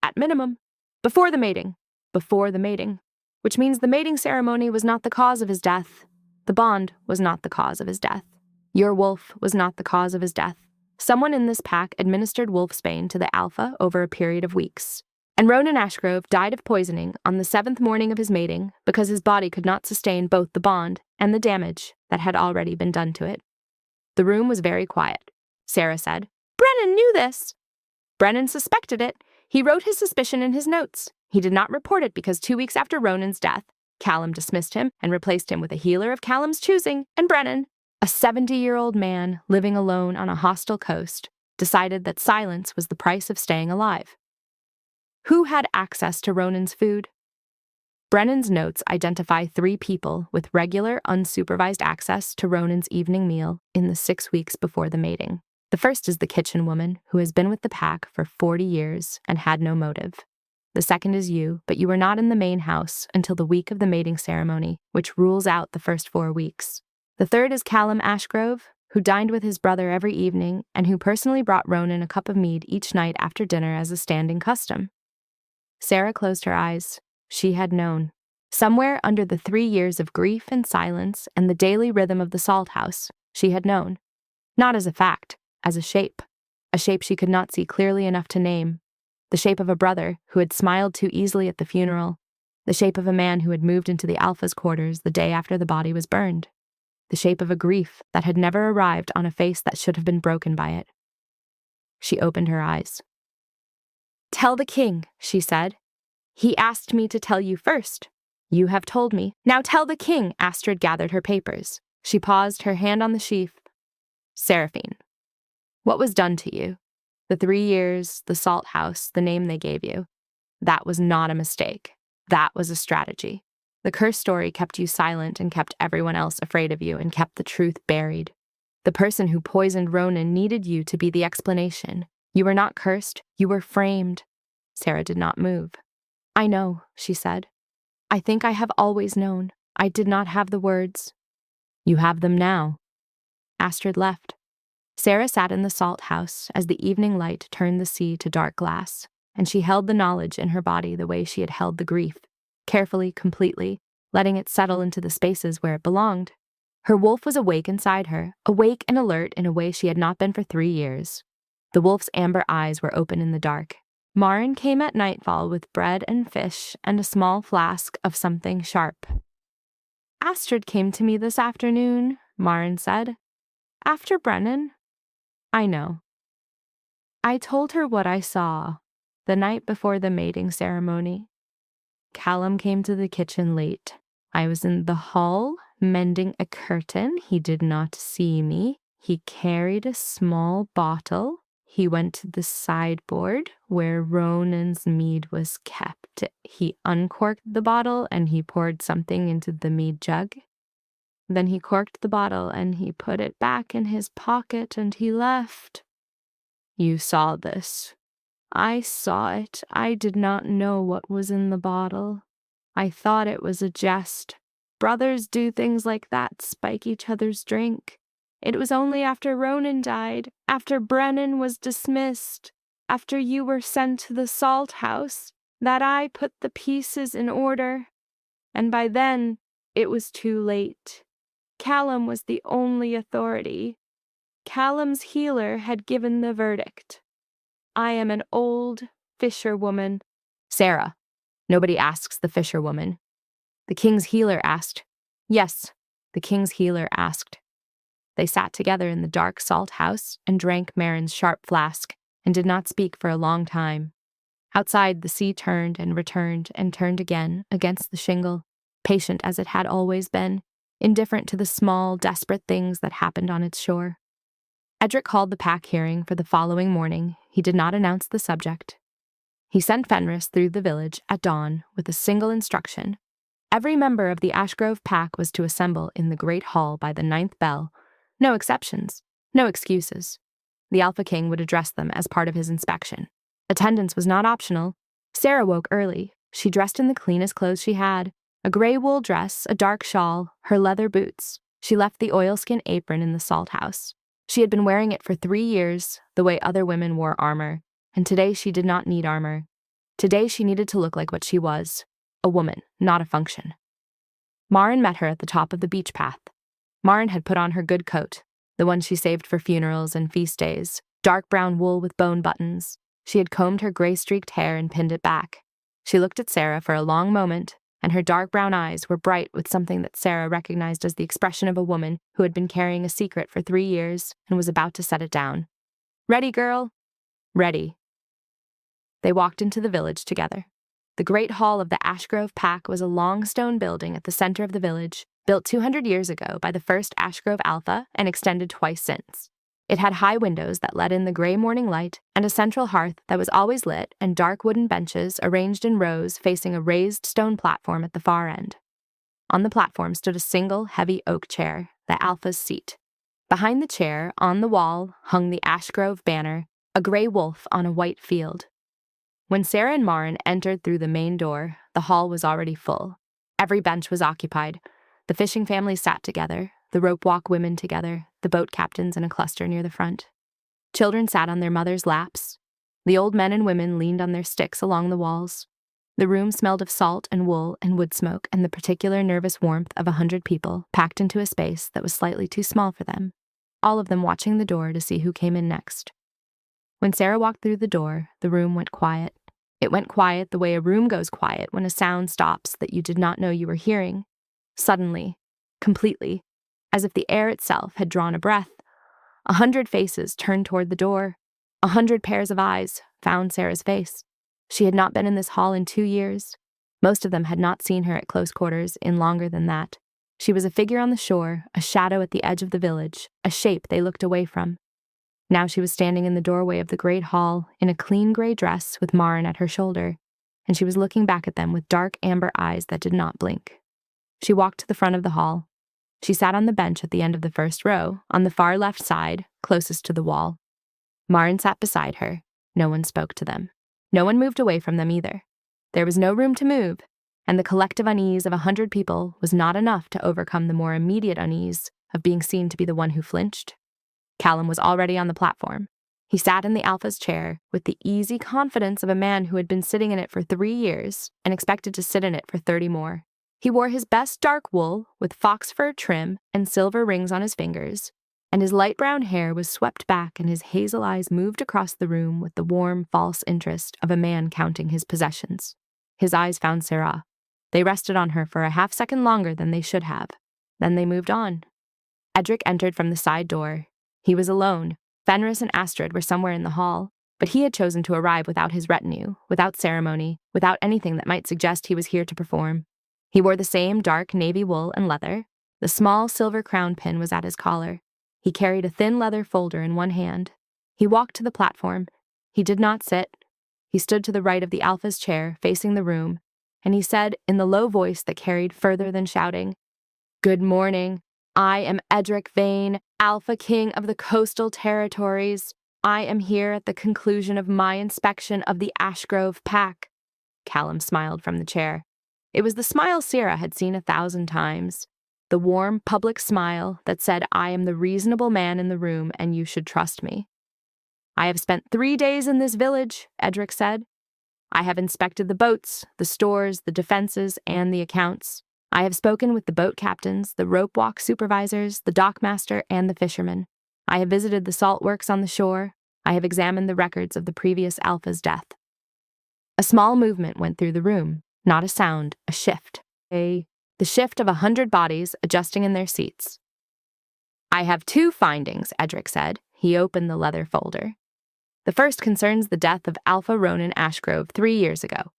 A: At minimum. Before the mating. Before the mating. Which means the mating ceremony was not the cause of his death. The bond was not the cause of his death. Your wolf was not the cause of his death. Someone in this pack administered wolfsbane to the alpha over a period of weeks. And Ronan Ashgrove died of poisoning on the 7th morning of his mating because his body could not sustain both the bond and the damage that had already been done to it. The room was very quiet. Sera said, Brennan knew this. Brennan suspected it. He wrote his suspicion in his notes. He did not report it because 2 weeks after Ronan's death, Callum dismissed him and replaced him with a healer of Callum's choosing, and Brennan, a 70-year-old man living alone on a hostile coast, decided that silence was the price of staying alive. Who had access to Ronan's food? Brennan's notes identify 3 people with regular, unsupervised access to Ronan's evening meal in the 6 weeks before the mating. The first is the kitchen woman, who has been with the pack for 40 years and had no motive. The second is you, but you were not in the main house until the week of the mating ceremony, which rules out the first 4 weeks. The third is Callum Ashgrove, who dined with his brother every evening and who personally brought Ronan a cup of mead each night after dinner as a standing custom. Sera closed her eyes. She had known. Somewhere under the 3 years of grief and silence and the daily rhythm of the salt house, she had known. Not as a fact, as a shape. a shape she could not see clearly enough to name, the shape of a brother who had smiled too easily at the funeral, the shape of a man who had moved into the Alpha's quarters the day after the body was burned, the shape of a grief that had never arrived on a face that should have been broken by it. She opened her eyes. "Tell the king," she said. "He asked me to tell you first. You have told me. Now tell the king." Astrid gathered her papers. She paused, her hand on the sheaf. "Seraphine, what was done to you? The 3 years, the salt house, the name they gave you. That was not a mistake. That was a strategy. The curse story kept you silent and kept everyone else afraid of you and kept the truth buried. The person who poisoned Ronan needed you to be the explanation. You were not cursed. You were framed." Sera did not move. "I know," she said. "I think I have always known. I did not have the words." "You have them now." Astrid left. Sera sat in the salt house as the evening light turned the sea to dark glass, and she held the knowledge in her body the way she had held the grief, carefully, completely, letting it settle into the spaces where it belonged. Her wolf was awake inside her, awake and alert in a way she had not been for 3 years. The wolf's amber eyes were open in the dark. Maren came at nightfall with bread and fish and a small flask of something sharp. "Astrid came to me this afternoon," Maren said. "After Brennan." "I know." "I told her what I saw, the night before the mating ceremony. Callum came to the kitchen late. I was in the hall, mending a curtain. He did not see me. He carried a small bottle. He went to the sideboard where Ronan's mead was kept. He uncorked the bottle and he poured something into the mead jug. Then he corked the bottle and he put it back in his pocket and he left. You saw this. I saw it. I did not know what was in the bottle. I thought it was a jest. Brothers do things like that, spike each other's drink. It was only after Ronan died, after Brennan was dismissed, after you were sent to the salt house, that I put the pieces in order. And by then, it was too late. Callum was the only authority. Callum's healer had given the verdict. I am an old fisherwoman." "Sera, nobody asks the fisherwoman." The king's healer asked. "Yes," the king's healer asked. They sat together in the dark salt house and drank Maren's sharp flask and did not speak for a long time. Outside, the sea turned and turned again against the shingle, patient as it had always been, indifferent to the small, desperate things that happened on its shore. Edric called the pack hearing for the following morning. He did not announce the subject. He sent Fenris through the village at dawn with a single instruction. Every member of the Ashgrove pack was to assemble in the great hall by the 9th bell. No exceptions, no excuses. The Alpha King would address them as part of his inspection. Attendance was not optional. Sera woke early. She dressed in the cleanest clothes she had, a gray wool dress, a dark shawl, her leather boots. She left the oilskin apron in the salt house. She had been wearing it for 3 years, the way other women wore armor, and today she did not need armor. Today she needed to look like what she was, a woman, not a function. Maren met her at the top of the beach path. Maren had put on her good coat, the one she saved for funerals and feast days, dark brown wool with bone buttons. She had combed her gray-streaked hair and pinned it back. She looked at Sera for a long moment, and her dark brown eyes were bright with something that Sera recognized as the expression of a woman who had been carrying a secret for 3 years and was about to set it down. "Ready, girl?" "Ready." They walked into the village together. The great hall of the Ashgrove Pack was a long stone building at the center of the village, built 200 years ago by the first Ashgrove Alpha and extended twice since. It had high windows that let in the gray morning light and a central hearth that was always lit and dark wooden benches arranged in rows facing a raised stone platform at the far end. On the platform stood a single heavy oak chair, the Alpha's seat. Behind the chair, on the wall, hung the Ashgrove banner, a gray wolf on a white field. When Sera and Maren entered through the main door, the hall was already full. Every bench was occupied. The fishing families sat together, the rope walk women together, the boat captains in a cluster near the front. Children sat on their mothers' laps. The old men and women leaned on their sticks along the walls. The room smelled of salt and wool and wood smoke and the particular nervous warmth of 100 people packed into a space that was slightly too small for them, all of them watching the door to see who came in next. When Sera walked through the door, the room went quiet. It went quiet the way a room goes quiet when a sound stops that you did not know you were hearing. Suddenly, completely, as if the air itself had drawn a breath, 100 faces turned toward the door. 100 pairs of eyes found Sera's face. She had not been in this hall in 2 years. Most of them had not seen her at close quarters in longer than that. She was a figure on the shore, a shadow at the edge of the village, a shape they looked away from. Now she was standing in the doorway of the great hall in a clean gray dress with Marin at her shoulder, and she was looking back at them with dark amber eyes that did not blink. She walked to the front of the hall. She sat on the bench at the end of the first row, on the far left side, closest to the wall. Marin sat beside her. No one spoke to them. No one moved away from them either. There was no room to move, and the collective unease of 100 people was not enough to overcome the more immediate unease of being seen to be the one who flinched. Callum was already on the platform. He sat in the Alpha's chair with the easy confidence of a man who had been sitting in it for 3 years and expected to sit in it for 30 more. He wore his best dark wool with fox fur trim and silver rings on his fingers, and his light brown hair was swept back and his hazel eyes moved across the room with the warm, false interest of a man counting his possessions. His eyes found Sera. They rested on her for a half-second longer than they should have. Then they moved on. Edric entered from the side door. He was alone. Fenris and Astrid were somewhere in the hall, but he had chosen to arrive without his retinue, without ceremony, without anything that might suggest he was here to perform. He wore the same dark navy wool and leather. The small silver crown pin was at his collar. He carried a thin leather folder in one hand. He walked to the platform. He did not sit. He stood to the right of the Alpha's chair, facing the room, and he said in the low voice that carried further than shouting, "Good morning. I am Edric Vane, Alpha King of the Coastal Territories. I am here at the conclusion of my inspection of the Ashgrove pack." Callum smiled from the chair. It was the smile Sera had seen 1,000 times. The warm, public smile that said, "I am the reasonable man in the room and you should trust me." "I have spent 3 days in this village," Edric said. "I have inspected the boats, the stores, the defenses, and the accounts. I have spoken with the boat captains, the rope walk supervisors, the dockmaster, and the fishermen. I have visited the salt works on the shore. I have examined the records of the previous Alpha's death." A small movement went through the room. Not a sound, a shift. The shift of 100 bodies adjusting in their seats. "I have 2 findings," Edric said. He opened the leather folder. "The first concerns the death of Alpha Ronan Ashgrove 3 years ago."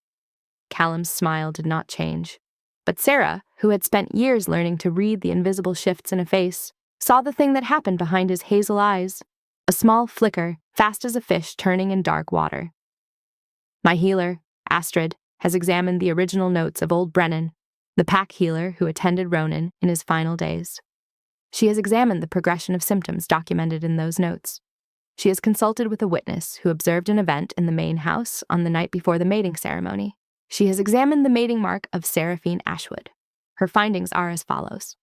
A: Callum's smile did not change. But Sera, who had spent years learning to read the invisible shifts in a face, saw the thing that happened behind his hazel eyes, a small flicker, fast as a fish turning in dark water. "My healer, Astrid, has examined the original notes of old Brennan, the pack healer who attended Ronan in his final days. She has examined the progression of symptoms documented in those notes. She has consulted with a witness who observed an event in the main house on the night before the mating ceremony. She has examined the mating mark of Sera Ashwood. Her findings are as follows."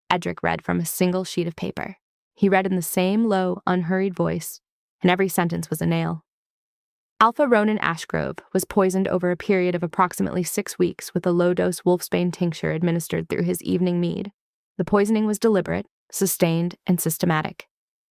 A: Edric read from a single sheet of paper. He read in the same low, unhurried voice, and every sentence was a nail. "Alpha Ronan Ashgrove was poisoned over a period of approximately 6 weeks with a low-dose wolfsbane tincture administered through his evening mead. The poisoning was deliberate, sustained, and systematic.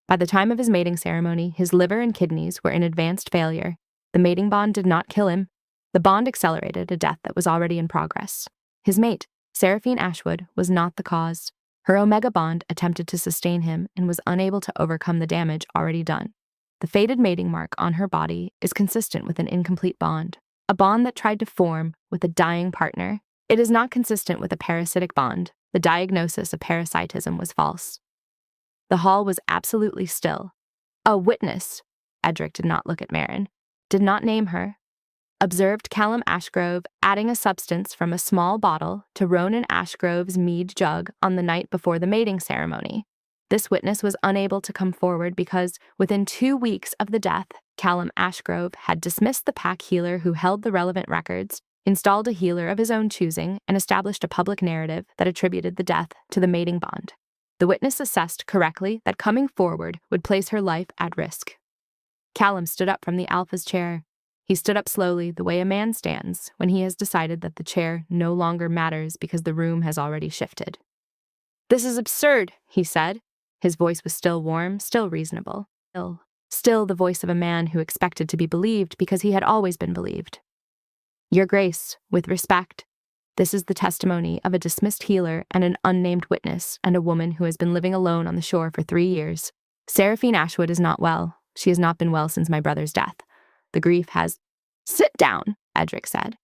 A: By the time of his mating ceremony, his liver and kidneys were in advanced failure. The mating bond did not kill him. The bond accelerated a death that was already in progress. His mate, Sera Ashwood, was not the cause. Her omega bond attempted to sustain him and was unable to overcome the damage already done. The faded mating mark on her body is consistent with an incomplete bond, a bond that tried to form with a dying partner. It is not consistent with a parasitic bond. The diagnosis of parasitism was false." The hall was absolutely still. "A witness," Edric did not look at Marin, did not name her, "observed Callum Ashgrove adding a substance from a small bottle to Ronan Ashgrove's mead jug on the night before the mating ceremony. This witness was unable to come forward because, within 2 weeks of the death, Callum Ashgrove had dismissed the pack healer who held the relevant records, installed a healer of his own choosing, and established a public narrative that attributed the death to the mating bond. The witness assessed correctly that coming forward would place her life at risk." Callum stood up from the Alpha's chair. He stood up slowly, the way a man stands when he has decided that the chair no longer matters because the room has already shifted. "This is absurd," he said. His voice was still warm, still reasonable. still the voice of a man who expected to be believed because he had always been believed. Your Grace, with respect, this is the testimony of a dismissed healer and an unnamed witness and a woman who has been living alone on the shore for 3 years. Sera Ashwood is not well. She has not been well since my brother's death. The grief has— Sit down, Edric said.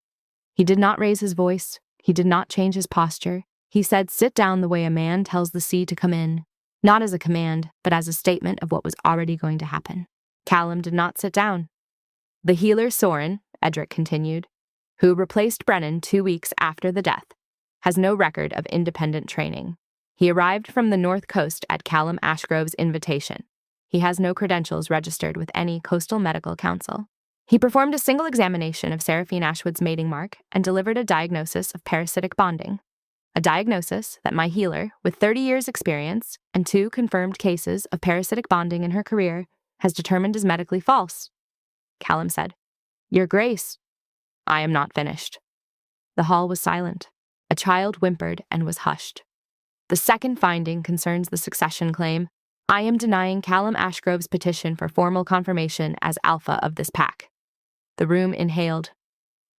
A: He did not raise his voice. He did not change his posture. He said, sit down the way a man tells the sea to come in, not as a command, but as a statement of what was already going to happen. Callum did not sit down. The healer Soren, Edric continued, who replaced Brennan 2 weeks after the death, has no record of independent training. He arrived from the north coast at Callum Ashgrove's invitation. He has no credentials registered with any coastal medical council. He performed a single examination of Sera Ashwood's mating mark and delivered a diagnosis of parasitic bonding, a diagnosis that my healer, with 30 years' experience and 2 confirmed cases of parasitic bonding in her career, has determined is medically false. Callum said, Your Grace. I am not finished. The hall was silent. A child whimpered and was hushed. The second finding concerns the succession claim. I am denying Callum Ashgrove's petition for formal confirmation as alpha of this pack. The room inhaled.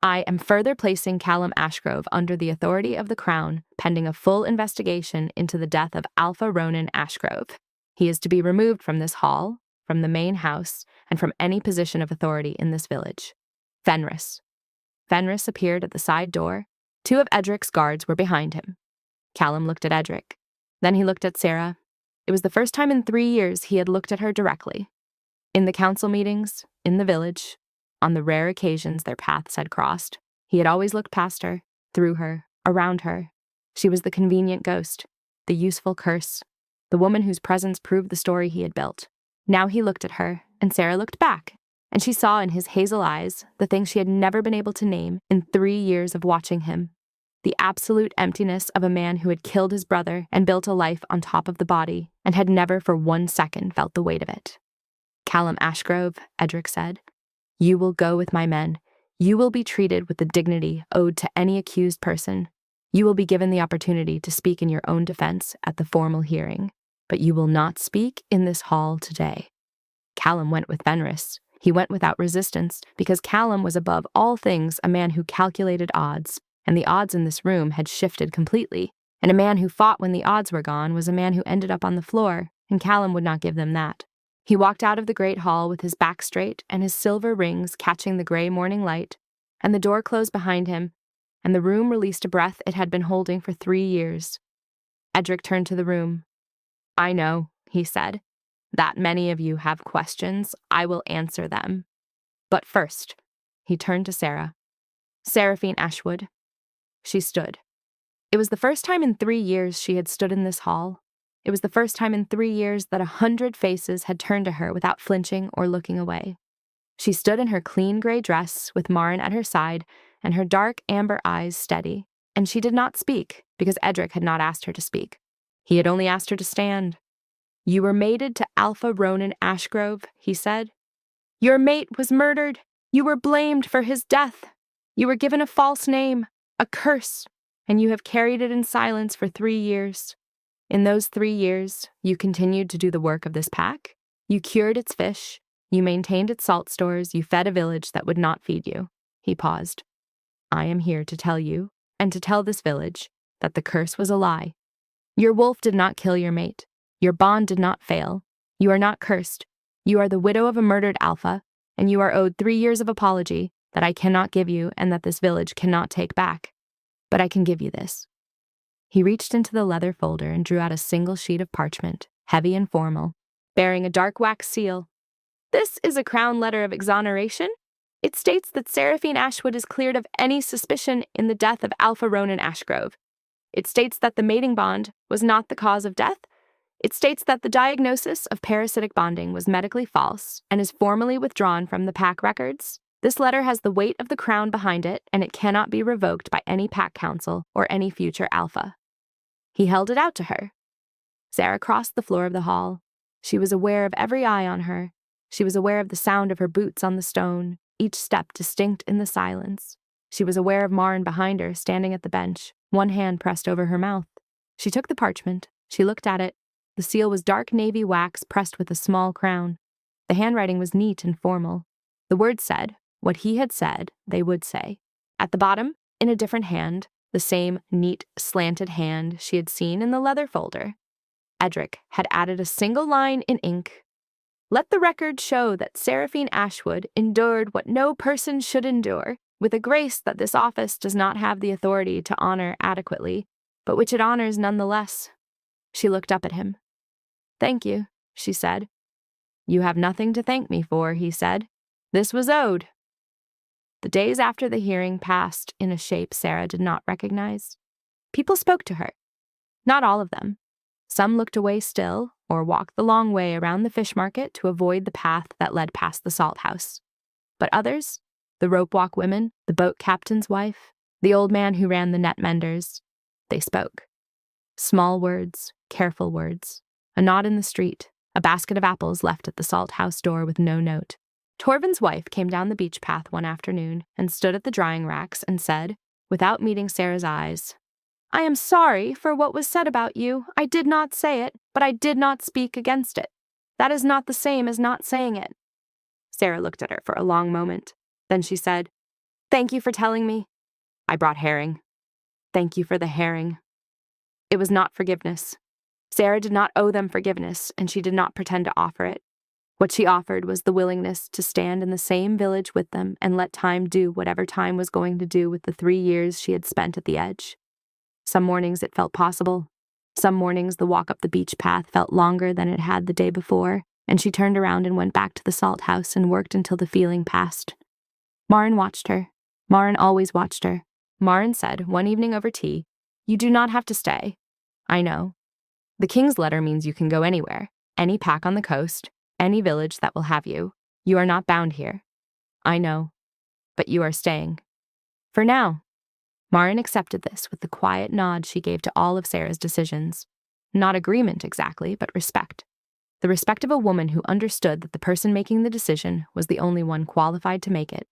A: I am further placing Callum Ashgrove under the authority of the Crown, pending a full investigation into the death of Alpha Ronan Ashgrove. He is to be removed from this hall, from the main house, and from any position of authority in this village. Fenris. Fenris appeared at the side door. 2 of Edric's guards were behind him. Callum looked at Edric. Then he looked at Sera. It was the first time in 3 years he had looked at her directly. In the council meetings, in the village, on the rare occasions their paths had crossed, he had always looked past her, through her, around her. She was the convenient ghost, the useful curse, the woman whose presence proved the story he had built. Now he looked at her, and Sera looked back, and she saw in his hazel eyes the thing she had never been able to name in 3 years of watching him. The absolute emptiness of a man who had killed his brother and built a life on top of the body, and had never for 1 second felt the weight of it. Callum Ashgrove, Edric said, you will go with my men. You will be treated with the dignity owed to any accused person. You will be given the opportunity to speak in your own defense at the formal hearing, but you will not speak in this hall today. Callum went with Fenris. He went without resistance, because Callum was above all things a man who calculated odds, and the odds in this room had shifted completely, and a man who fought when the odds were gone was a man who ended up on the floor, and Callum would not give them that. He walked out of the great hall with his back straight and his silver rings catching the gray morning light, and the door closed behind him, and the room released a breath it had been holding for 3 years. Edric turned to the room. I know, he said, that many of you have questions. I will answer them. But first, he turned to Sera. Sera Ashwood. She stood. It was the first time in 3 years she had stood in this hall. It was the first time in 3 years that 100 faces had turned to her without flinching or looking away. She stood in her clean gray dress with Marin at her side and her dark amber eyes steady, and she did not speak because Edric had not asked her to speak. He had only asked her to stand. You were mated to Alpha Ronan Ashgrove, he said. Your mate was murdered. You were blamed for his death. You were given a false name, a curse, and you have carried it in silence for 3 years. In those 3 years, you continued to do the work of this pack. You cured its fish. You maintained its salt stores. You fed a village that would not feed you. He paused. I am here to tell you, and to tell this village, that the curse was a lie. Your wolf did not kill your mate. Your bond did not fail. You are not cursed. You are the widow of a murdered alpha, and you are owed 3 years of apology that I cannot give you and that this village cannot take back. But I can give you this. He reached into the leather folder and drew out a single sheet of parchment, heavy and formal, bearing a dark wax seal. This is a crown letter of exoneration. It states that Sera Ashwood is cleared of any suspicion in the death of Alpha Ronan Ashgrove. It states that the mating bond was not the cause of death. It states that the diagnosis of parasitic bonding was medically false and is formally withdrawn from the pack records. This letter has the weight of the crown behind it, and it cannot be revoked by any pack council or any future alpha. He held it out to her. Sera crossed the floor of the hall. She was aware of every eye on her. She was aware of the sound of her boots on the stone, each step distinct in the silence. She was aware of Marin behind her, standing at the bench, one hand pressed over her mouth. She took the parchment. She looked at it. The seal was dark navy wax pressed with a small crown. The handwriting was neat and formal. The words said what he had said they would say. At the bottom, in a different hand, the same neat, slanted hand she had seen in the leather folder, Edric had added a single line in ink. Let the record show that Sera Ashwood endured what no person should endure, with a grace that this office does not have the authority to honor adequately, but which it honors nonetheless. She looked up at him. Thank you, she said. You have nothing to thank me for, he said. This was owed. The days after the hearing passed in a shape Sera did not recognize. People spoke to her. Not all of them. Some looked away still, or walked the long way around the fish market to avoid the path that led past the salt house. But others, the rope walk women, the boat captain's wife, the old man who ran the net menders, they spoke. Small words, careful words. A nod in the street, a basket of apples left at the salt house door with no note. Torvin's wife came down the beach path one afternoon and stood at the drying racks and said, without meeting Sera's eyes, I am sorry for what was said about you. I did not say it, but I did not speak against it. That is not the same as not saying it. Sera looked at her for a long moment. Then she said, Thank you for telling me. I brought herring. Thank you for the herring. It was not forgiveness. Sera did not owe them forgiveness, and she did not pretend to offer it. What she offered was the willingness to stand in the same village with them and let time do whatever time was going to do with the 3 years she had spent at the edge. Some mornings it felt possible. Some mornings the walk up the beach path felt longer than it had the day before, and she turned around and went back to the salt house and worked until the feeling passed. Marin watched her. Marin always watched her. Marin said, one evening over tea, You do not have to stay. I know. The king's letter means you can go anywhere, any pack on the coast, any village that will have you. You are not bound here. I know. But you are staying. For now. Marin accepted this with the quiet nod she gave to all of Sera's decisions. Not agreement exactly, but respect. The respect of a woman who understood that the person making the decision was the only one qualified to make it.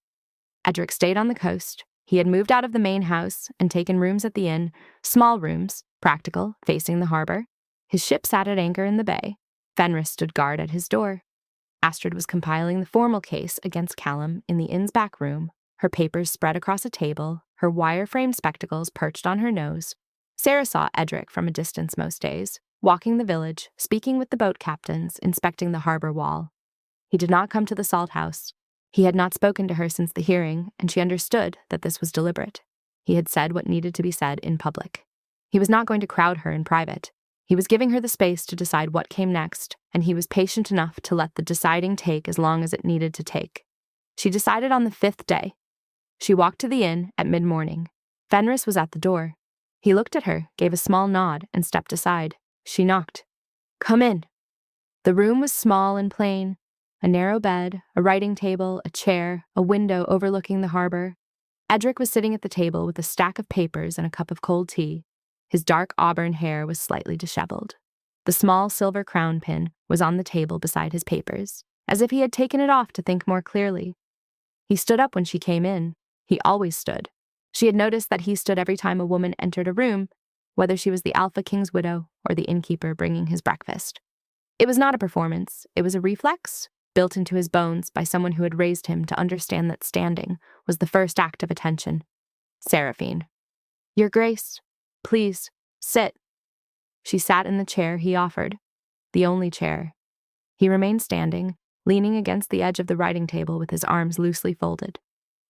A: Edric stayed on the coast. He had moved out of the main house and taken rooms at the inn, small rooms, practical, facing the harbour. His ship sat at anchor in the bay. Fenris stood guard at his door. Astrid was compiling the formal case against Callum in the inn's back room, her papers spread across a table, her wire-framed spectacles perched on her nose. Sera saw Edric from a distance most days, walking the village, speaking with the boat captains, inspecting the harbour wall. He did not come to the salt house. He had not spoken to her since the hearing, and she understood that this was deliberate. He had said what needed to be said in public. He was not going to crowd her in private. He was giving her the space to decide what came next, and he was patient enough to let the deciding take as long as it needed to take. She decided on the 5th day. She walked to the inn at mid-morning. Fenris was at the door. He looked at her, gave a small nod, and stepped aside. She knocked. Come in. The room was small and plain. A narrow bed, a writing table, a chair, a window overlooking the harbour. Edric was sitting at the table with a stack of papers and a cup of cold tea. His dark auburn hair was slightly disheveled. The small silver crown pin was on the table beside his papers, as if he had taken it off to think more clearly. He stood up when she came in. He always stood. She had noticed that he stood every time a woman entered a room, whether she was the Alpha King's widow or the innkeeper bringing his breakfast. It was not a performance. It was a reflex, built into his bones by someone who had raised him to understand that standing was the first act of attention. Seraphine. Your Grace, please, sit. She sat in the chair he offered, the only chair. He remained standing, leaning against the edge of the writing table with his arms loosely folded.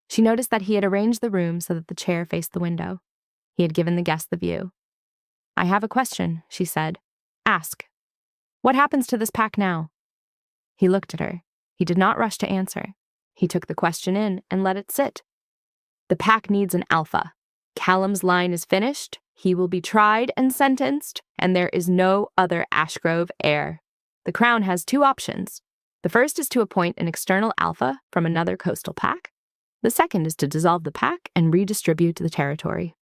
A: She noticed that he had arranged the room so that the chair faced the window. He had given the guest the view. I have a question, she said. Ask. What happens to this pack now? He looked at her. He did not rush to answer. He took the question in and let it sit. The pack needs an alpha. Callum's line is finished. He will be tried and sentenced, and there is no other Ashgrove heir. The Crown has 2 options. The first is to appoint an external alpha from another coastal pack. The second is to dissolve the pack and redistribute the territory.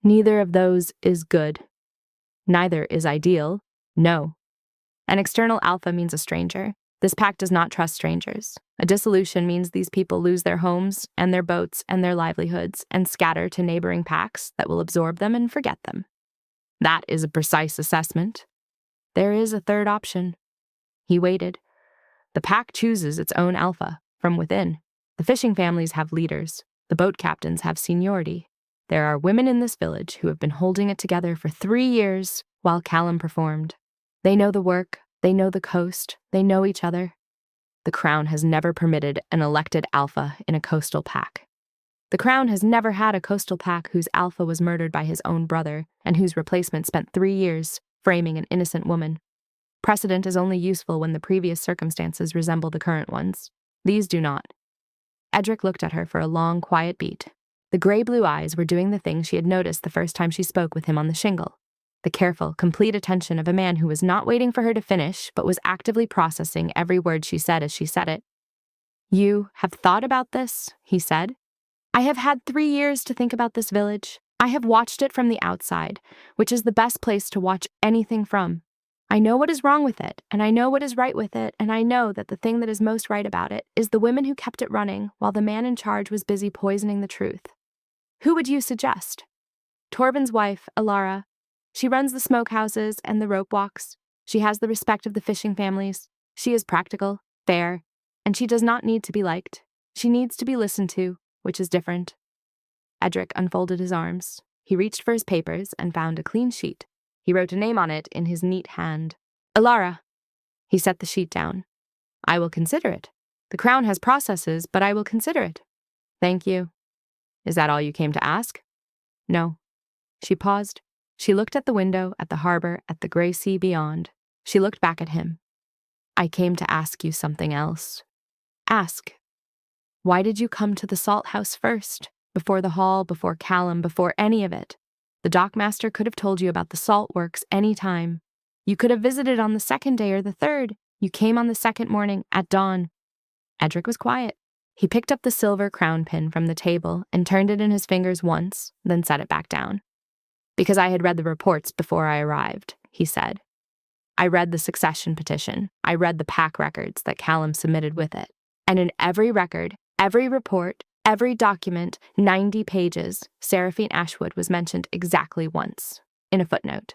A: Neither of those is good. Neither is ideal. No. An external alpha means a stranger. This pack does not trust strangers. A dissolution means these people lose their homes and their boats and their livelihoods and scatter to neighboring packs that will absorb them and forget them. That is a precise assessment. There is a third option. He waited. The pack chooses its own alpha, from within. The fishing families have leaders. The boat captains have seniority. There are women in this village who have been holding it together for 3 years while Callum performed. They know the work, they know the coast, they know each other. The Crown has never permitted an elected alpha in a coastal pack. The Crown has never had a coastal pack whose alpha was murdered by his own brother and whose replacement spent 3 years framing an innocent woman. Precedent is only useful when the previous circumstances resemble the current ones. These do not. Edric looked at her for a long, quiet beat. The gray-blue eyes were doing the thing she had noticed the first time she spoke with him on the shingle. The careful, complete attention of a man who was not waiting for her to finish, but was actively processing every word she said as she said it. "You have thought about this," he said. "I have had 3 years to think about this village. I have watched it from the outside, which is the best place to watch anything from. I know what is wrong with it, and I know what is right with it, and I know that the thing that is most right about it is the women who kept it running while the man in charge was busy poisoning the truth. Who would you suggest? Torben's wife, Alara. She runs the smokehouses and the rope walks. She has the respect of the fishing families. She is practical, fair, and she does not need to be liked. She needs to be listened to, which is different." Edric unfolded his arms. He reached for his papers and found a clean sheet. He wrote a name on it in his neat hand. "Alara." He set the sheet down. "I will consider it. The Crown has processes, but I will consider it." "Thank you." "Is that all you came to ask?" "No." She paused. She looked at the window, at the harbour, at the grey sea beyond. She looked back at him. "I came to ask you something else." "Ask." "Why did you come to the salt house first? Before the hall, before Callum, before any of it? The dockmaster could have told you about the salt works any time. You could have visited on the 2nd day or the 3rd. You came on the 2nd morning, at dawn." Edric was quiet. He picked up the silver crown pin from the table and turned it in his fingers once, then set it back down. "Because I had read the reports before I arrived," he said. "I read the succession petition. I read the pack records that Callum submitted with it. And in every record, every report, every document, 90 pages, Sera Ashwood was mentioned exactly once, in a footnote.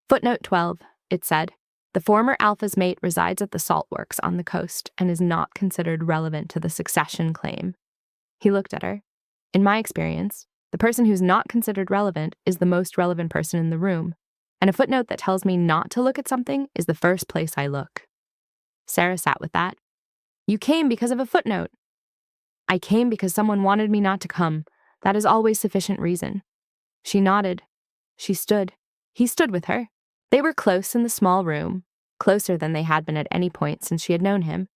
A: Footnote 12, it said, 'The former alpha's mate resides at the salt works on the coast and is not considered relevant to the succession claim.'" He looked at her. "In my experience, the person who's not considered relevant is the most relevant person in the room, and a footnote that tells me not to look at something is the first place I look." Sera sat with that. "You came because of a footnote." "I came because someone wanted me not to come. That is always sufficient reason." She nodded. She stood. He stood with her. They were close in the small room, closer than they had been at any point since she had known him,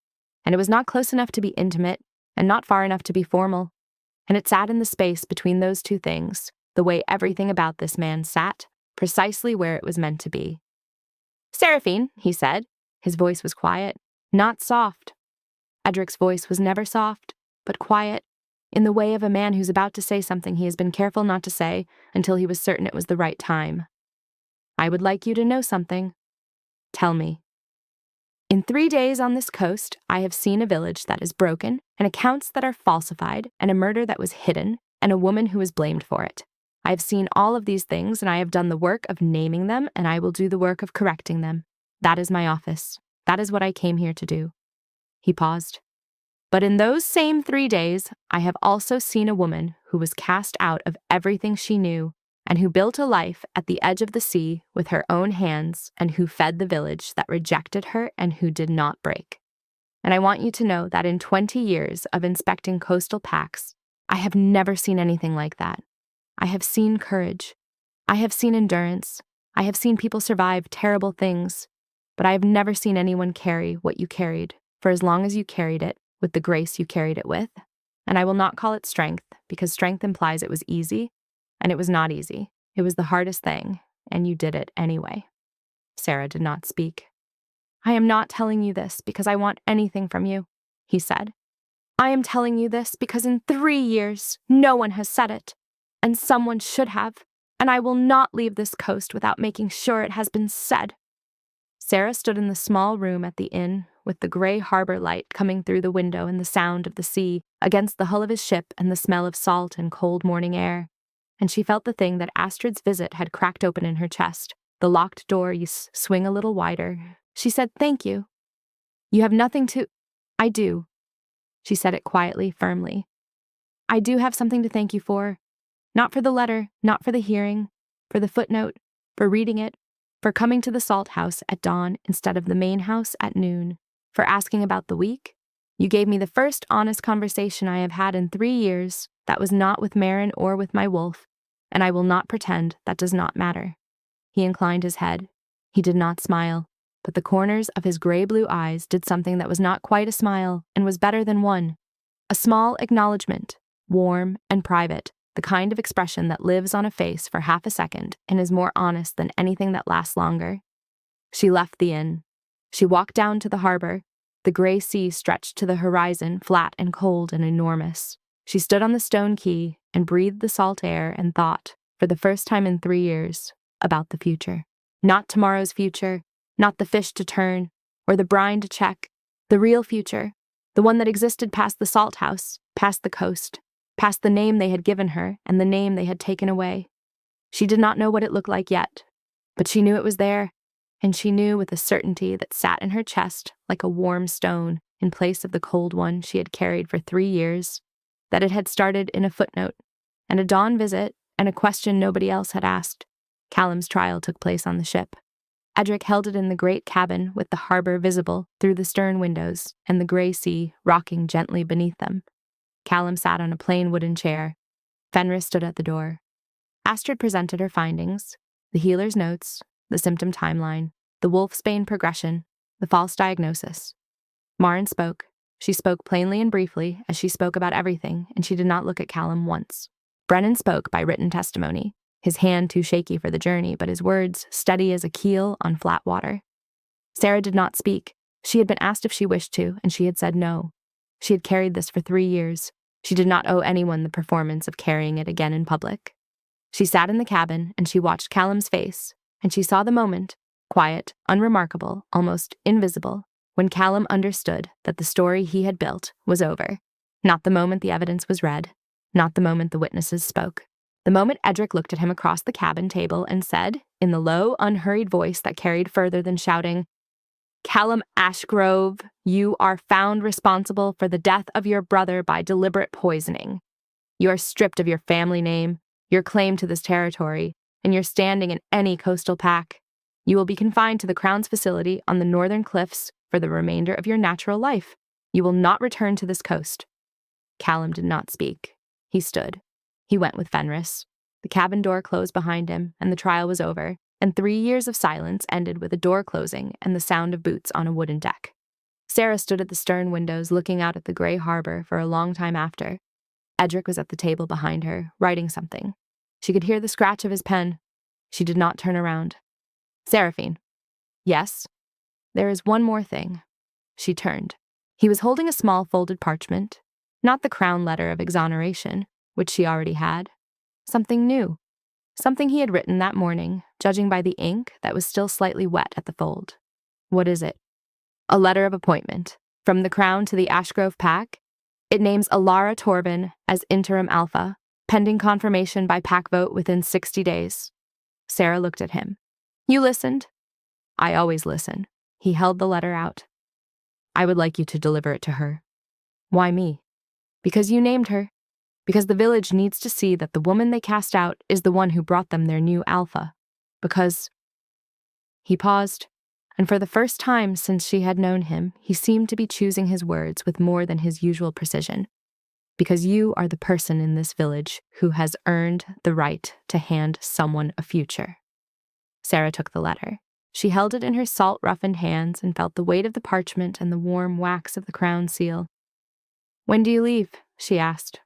A: and it was not close enough to be intimate, and not far enough to be formal, and it sat in the space between those two things, the way everything about this man sat, precisely where it was meant to be. "Seraphine," he said. His voice was quiet, not soft. Edric's voice was never soft, but quiet, in the way of a man who's about to say something he has been careful not to say until he was certain it was the right time. "I would like you to know something." "Tell me." "In 3 days on this coast, I have seen a village that is broken, and accounts that are falsified, and a murder that was hidden, and a woman who is blamed for it. I have seen all of these things, and I have done the work of naming them, and I will do the work of correcting them. That is my office. That is what I came here to do." He paused. "But in those same 3 days, I have also seen a woman who was cast out of everything she knew, and who built a life at the edge of the sea with her own hands, and who fed the village that rejected her and who did not break. And I want you to know that in 20 years of inspecting coastal packs, I have never seen anything like that. I have seen courage. I have seen endurance. I have seen people survive terrible things, but I have never seen anyone carry what you carried for as long as you carried it with the grace you carried it with. And I will not call it strength, because strength implies it was easy, and it was not easy. It was the hardest thing, and you did it anyway." Sera did not speak. "I am not telling you this because I want anything from you," he said. "I am telling you this because in 3 years, no one has said it, and someone should have, and I will not leave this coast without making sure it has been said." Sera stood in the small room at the inn, with the grey harbour light coming through the window and the sound of the sea against the hull of his ship and the smell of salt and cold morning air, and she felt the thing that Astrid's visit had cracked open in her chest, the locked door swing a little wider. She said, "Thank you." "You have nothing to—" I do. She said it quietly, firmly. I do have something to thank you for. Not for the letter, not for the hearing, for the footnote, for reading it, for coming to the salt house at dawn instead of the main house at noon, for asking about the week. You gave me the first honest conversation I have had in 3 years that was not with Marin or with my wolf, and I will not pretend that does not matter. He inclined his head. He did not smile, but the corners of his gray-blue eyes did something that was not quite a smile and was better than one. A small acknowledgement, warm and private, the kind of expression that lives on a face for half a second and is more honest than anything that lasts longer. She left the inn. She walked down to the harbour. The grey sea stretched to the horizon, flat and cold and enormous. She stood on the stone quay and breathed the salt air and thought, for the first time in 3 years, about the future. Not tomorrow's future, not the fish to turn, or the brine to check, the real future, the one that existed past the salt house, past the coast, past the name they had given her and the name they had taken away. She did not know what it looked like yet, but she knew it was there, and she knew with a certainty that sat in her chest like a warm stone in place of the cold one she had carried for 3 years, that it had started in a footnote, and a dawn visit, and a question nobody else had asked. Callum's trial took place on the ship. Edric held it in the great cabin with the harbour visible through the stern windows and the grey sea rocking gently beneath them. Callum sat on a plain wooden chair. Fenris stood at the door. Astrid presented her findings, the healer's notes, the symptom timeline, the wolfsbane progression, the false diagnosis. Marin spoke. She spoke plainly and briefly, as she spoke about everything, and she did not look at Callum once. Brennan spoke by written testimony, his hand too shaky for the journey, but his words steady as a keel on flat water. Sera did not speak. She had been asked if she wished to, and she had said no. She had carried this for 3 years. She did not owe anyone the performance of carrying it again in public. She sat in the cabin, and she watched Callum's face, and she saw the moment, quiet, unremarkable, almost invisible, when Callum understood that the story he had built was over. Not the moment the evidence was read, not the moment the witnesses spoke. The moment Edric looked at him across the cabin table and said, in the low, unhurried voice that carried further than shouting, "Callum Ashgrove, you are found responsible for the death of your brother by deliberate poisoning. You are stripped of your family name, your claim to this territory, and your standing in any coastal pack. You will be confined to the Crown's facility on the northern cliffs for the remainder of your natural life. You will not return to this coast." Callum did not speak. He stood. He went with Fenris. The cabin door closed behind him, and the trial was over, and 3 years of silence ended with a door closing and the sound of boots on a wooden deck. Sera stood at the stern windows looking out at the grey harbour for a long time after. Edric was at the table behind her, writing something. She could hear the scratch of his pen. She did not turn around. "Seraphine." "Yes?" "There is one more thing." She turned. He was holding a small folded parchment, not the crown letter of exoneration, which she already had. Something new. Something he had written that morning, judging by the ink that was still slightly wet at the fold. "What is it?" "A letter of appointment. From the Crown to the Ashgrove Pack. It names Alara Torben as interim alpha, pending confirmation by pack vote within 60 days. Sera looked at him. "You listened?" "I always listen." He held the letter out. "I would like you to deliver it to her." "Why me?" "Because you named her. Because the village needs to see that the woman they cast out is the one who brought them their new alpha. Because—" He paused, and for the first time since she had known him, he seemed to be choosing his words with more than his usual precision. "Because you are the person in this village who has earned the right to hand someone a future." Sera took the letter. She held it in her salt-roughened hands and felt the weight of the parchment and the warm wax of the crown seal. "When do you leave?" she asked.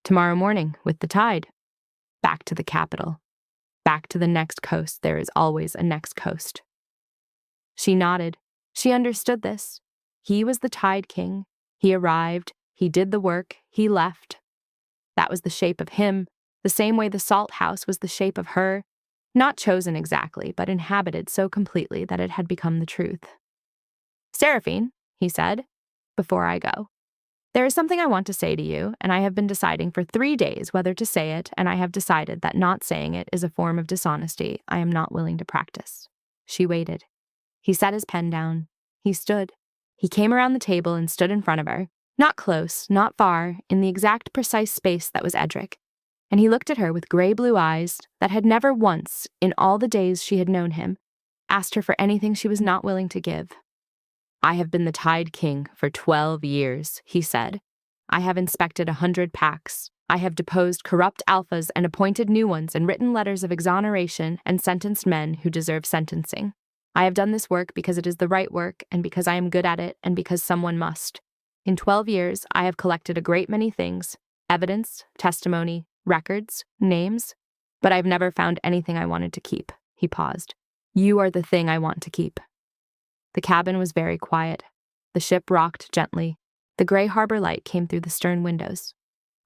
A: "Tomorrow morning, with the tide. Back to the capital. Back to the next coast. There is always a next coast." She nodded. She understood this. He was the Tide King. He arrived. He did the work. He left. That was the shape of him, the same way the salt house was the shape of her, not chosen exactly, but inhabited so completely that it had become the truth. "Seraphine," he said, "before I go, there is something I want to say to you, and I have been deciding for 3 days whether to say it, and I have decided that not saying it is a form of dishonesty I am not willing to practice." She waited. He set his pen down. He stood. He came around the table and stood in front of her, not close, not far, in the exact precise space that was Edric. And he looked at her with gray-blue eyes that had never once, in all the days she had known him, asked her for anything she was not willing to give. "I have been the Tide King for 12 years, he said. "I have inspected 100 packs. I have deposed corrupt alphas and appointed new ones and written letters of exoneration and sentenced men who deserve sentencing. I have done this work because it is the right work and because I am good at it and because someone must. In 12 years, I have collected a great many things, evidence, testimony, records, names, but I've never found anything I wanted to keep." He paused. "You are the thing I want to keep." The cabin was very quiet. The ship rocked gently. The gray harbor light came through the stern windows.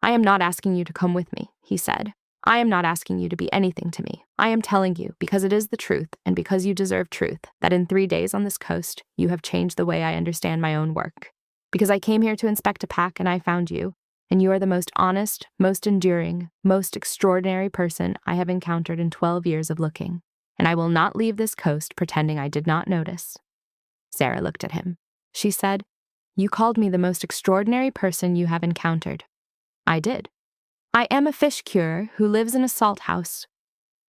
A: "I am not asking you to come with me," he said. "I am not asking you to be anything to me. I am telling you, because it is the truth and because you deserve truth, that in 3 days on this coast, you have changed the way I understand my own work. Because I came here to inspect a pack and I found you, and you are the most honest, most enduring, most extraordinary person I have encountered in 12 years of looking. And I will not leave this coast pretending I did not notice." Sera looked at him. She said, "You called me the most extraordinary person you have encountered." "I did. I am a fish curer who lives in a salt house.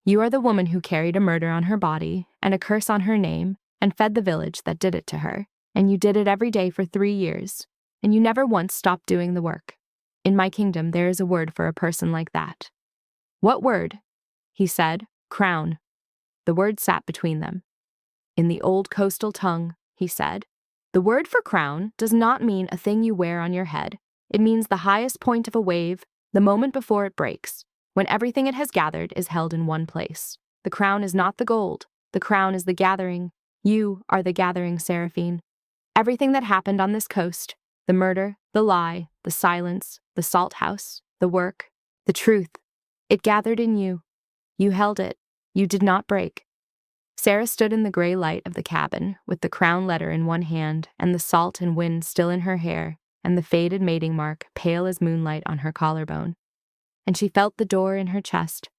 A: You are the woman who carried a murder on her body and a curse on her name and fed the village that did it to her, and you did it every day for 3 years, and you never once stopped doing the work. In my kingdom, there is a word for a person like that." "What word?" He said, "Crown." The word sat between them. "In the old coastal tongue," he said, "the word for crown does not mean a thing you wear on your head. It means the highest point of a wave, the moment before it breaks, when everything it has gathered is held in one place. The crown is not the gold. The crown is the gathering. You are the gathering, Seraphine. Everything that happened on this coast, the murder, the lie, the silence, the salt house, the work, the truth, it gathered in you. You held it. You did not break." Sera stood in the gray light of the cabin, with the crown letter in one hand and the salt and wind still in her hair, and the faded mating mark pale as moonlight on her collarbone. And she felt the door in her chest,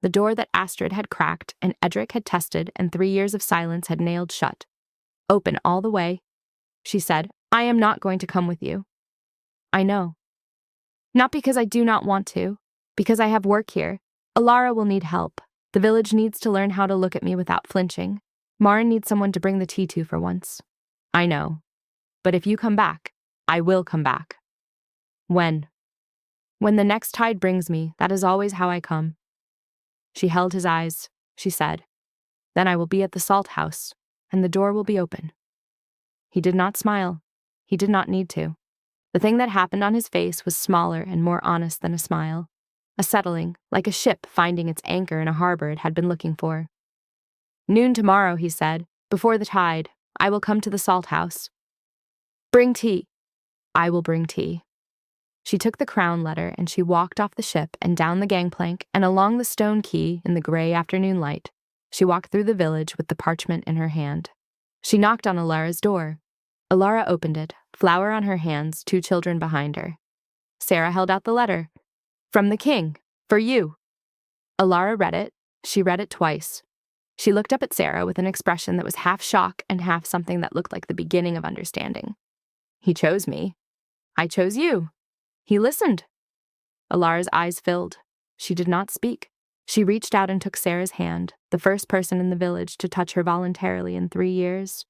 A: the door that Astrid had cracked and Edric had tested and 3 years of silence had nailed shut. "Open all the way." She said, "I am not going to come with you." "I know." "Not because I do not want to, because I have work here. Alara will need help. The village needs to learn how to look at me without flinching. Marin needs someone to bring the tea to for once." "I know. But if you come back, I will come back." "When?" "When the next tide brings me, that is always how I come." She held his eyes. She said, "Then I will be at the salt house, and the door will be open." He did not smile. He did not need to. The thing that happened on his face was smaller and more honest than a smile. A settling, like a ship finding its anchor in a harbor it had been looking for. "Noon tomorrow," he said, "before the tide, I will come to the salt house. Bring tea." "I will bring tea." She took the crown letter and she walked off the ship and down the gangplank and along the stone quay in the gray afternoon light. She walked through the village with the parchment in her hand. She knocked on Alara's door. Alara opened it, flower on her hands, 2 children behind her. Sera held out the letter. "From the king, for you." Alara read it. She read it twice. She looked up at Sera with an expression that was half shock and half something that looked like the beginning of understanding. "He chose me. I chose you. He listened." Alara's eyes filled. She did not speak. She reached out and took Sera's hand, the first person in the village to touch her voluntarily in 3 years.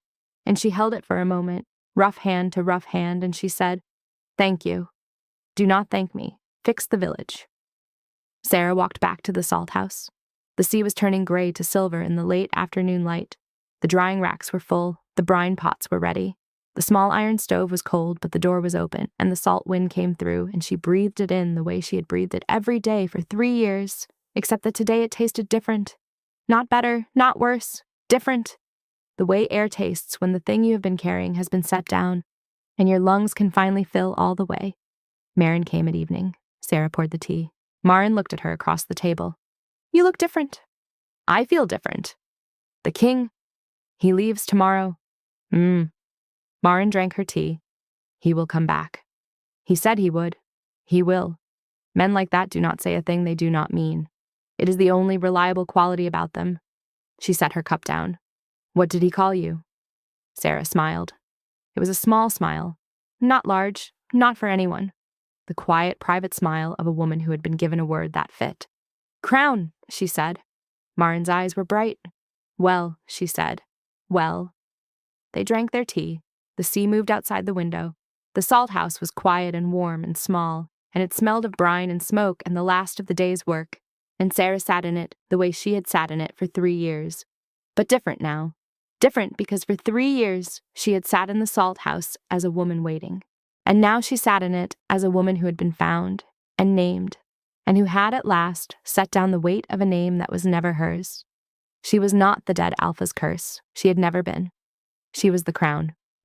A: And she held it for a moment, rough hand to rough hand, and she said, "Thank you. Do not thank me. Fix the village." Sera walked back to the salt house. The sea was turning gray to silver in the late afternoon light. The drying racks were full. The brine pots were ready. The small iron stove was cold, but the door was open, and the salt wind came through, and she breathed it in the way she had breathed it every day for 3 years, except that today it tasted different. Not better, not worse, different. The way air tastes when the thing you have been carrying has been set down, and your lungs can finally fill all the way. Marin came at evening. Sera poured the tea. Marin looked at her across the table. "You look different." "I feel different." "The king, he leaves tomorrow." Marin drank her tea. "He will come back. He said he would. He will. Men like that do not say a thing they do not mean. It is the only reliable quality about them." She set her cup down. "What did he call you?" Sera smiled. It was a small smile. Not large, not for anyone. The quiet, private smile of a woman who had been given a word that fit. "Crown," she said. Marin's eyes were bright. "Well," she said. "Well." They drank their tea. The sea moved outside the window. The salt house was quiet and warm and small, and it smelled of brine and smoke and the last of the day's work. And Sera sat in it the way she had sat in it for 3 years. But different now. Different because for 3 years she had sat in the salt house as a woman waiting. And now she sat in it as a woman who had been found and named, and who had at last set down the weight of a name that was never hers. She was not the dead Alpha's curse. She had never been. She was the crown.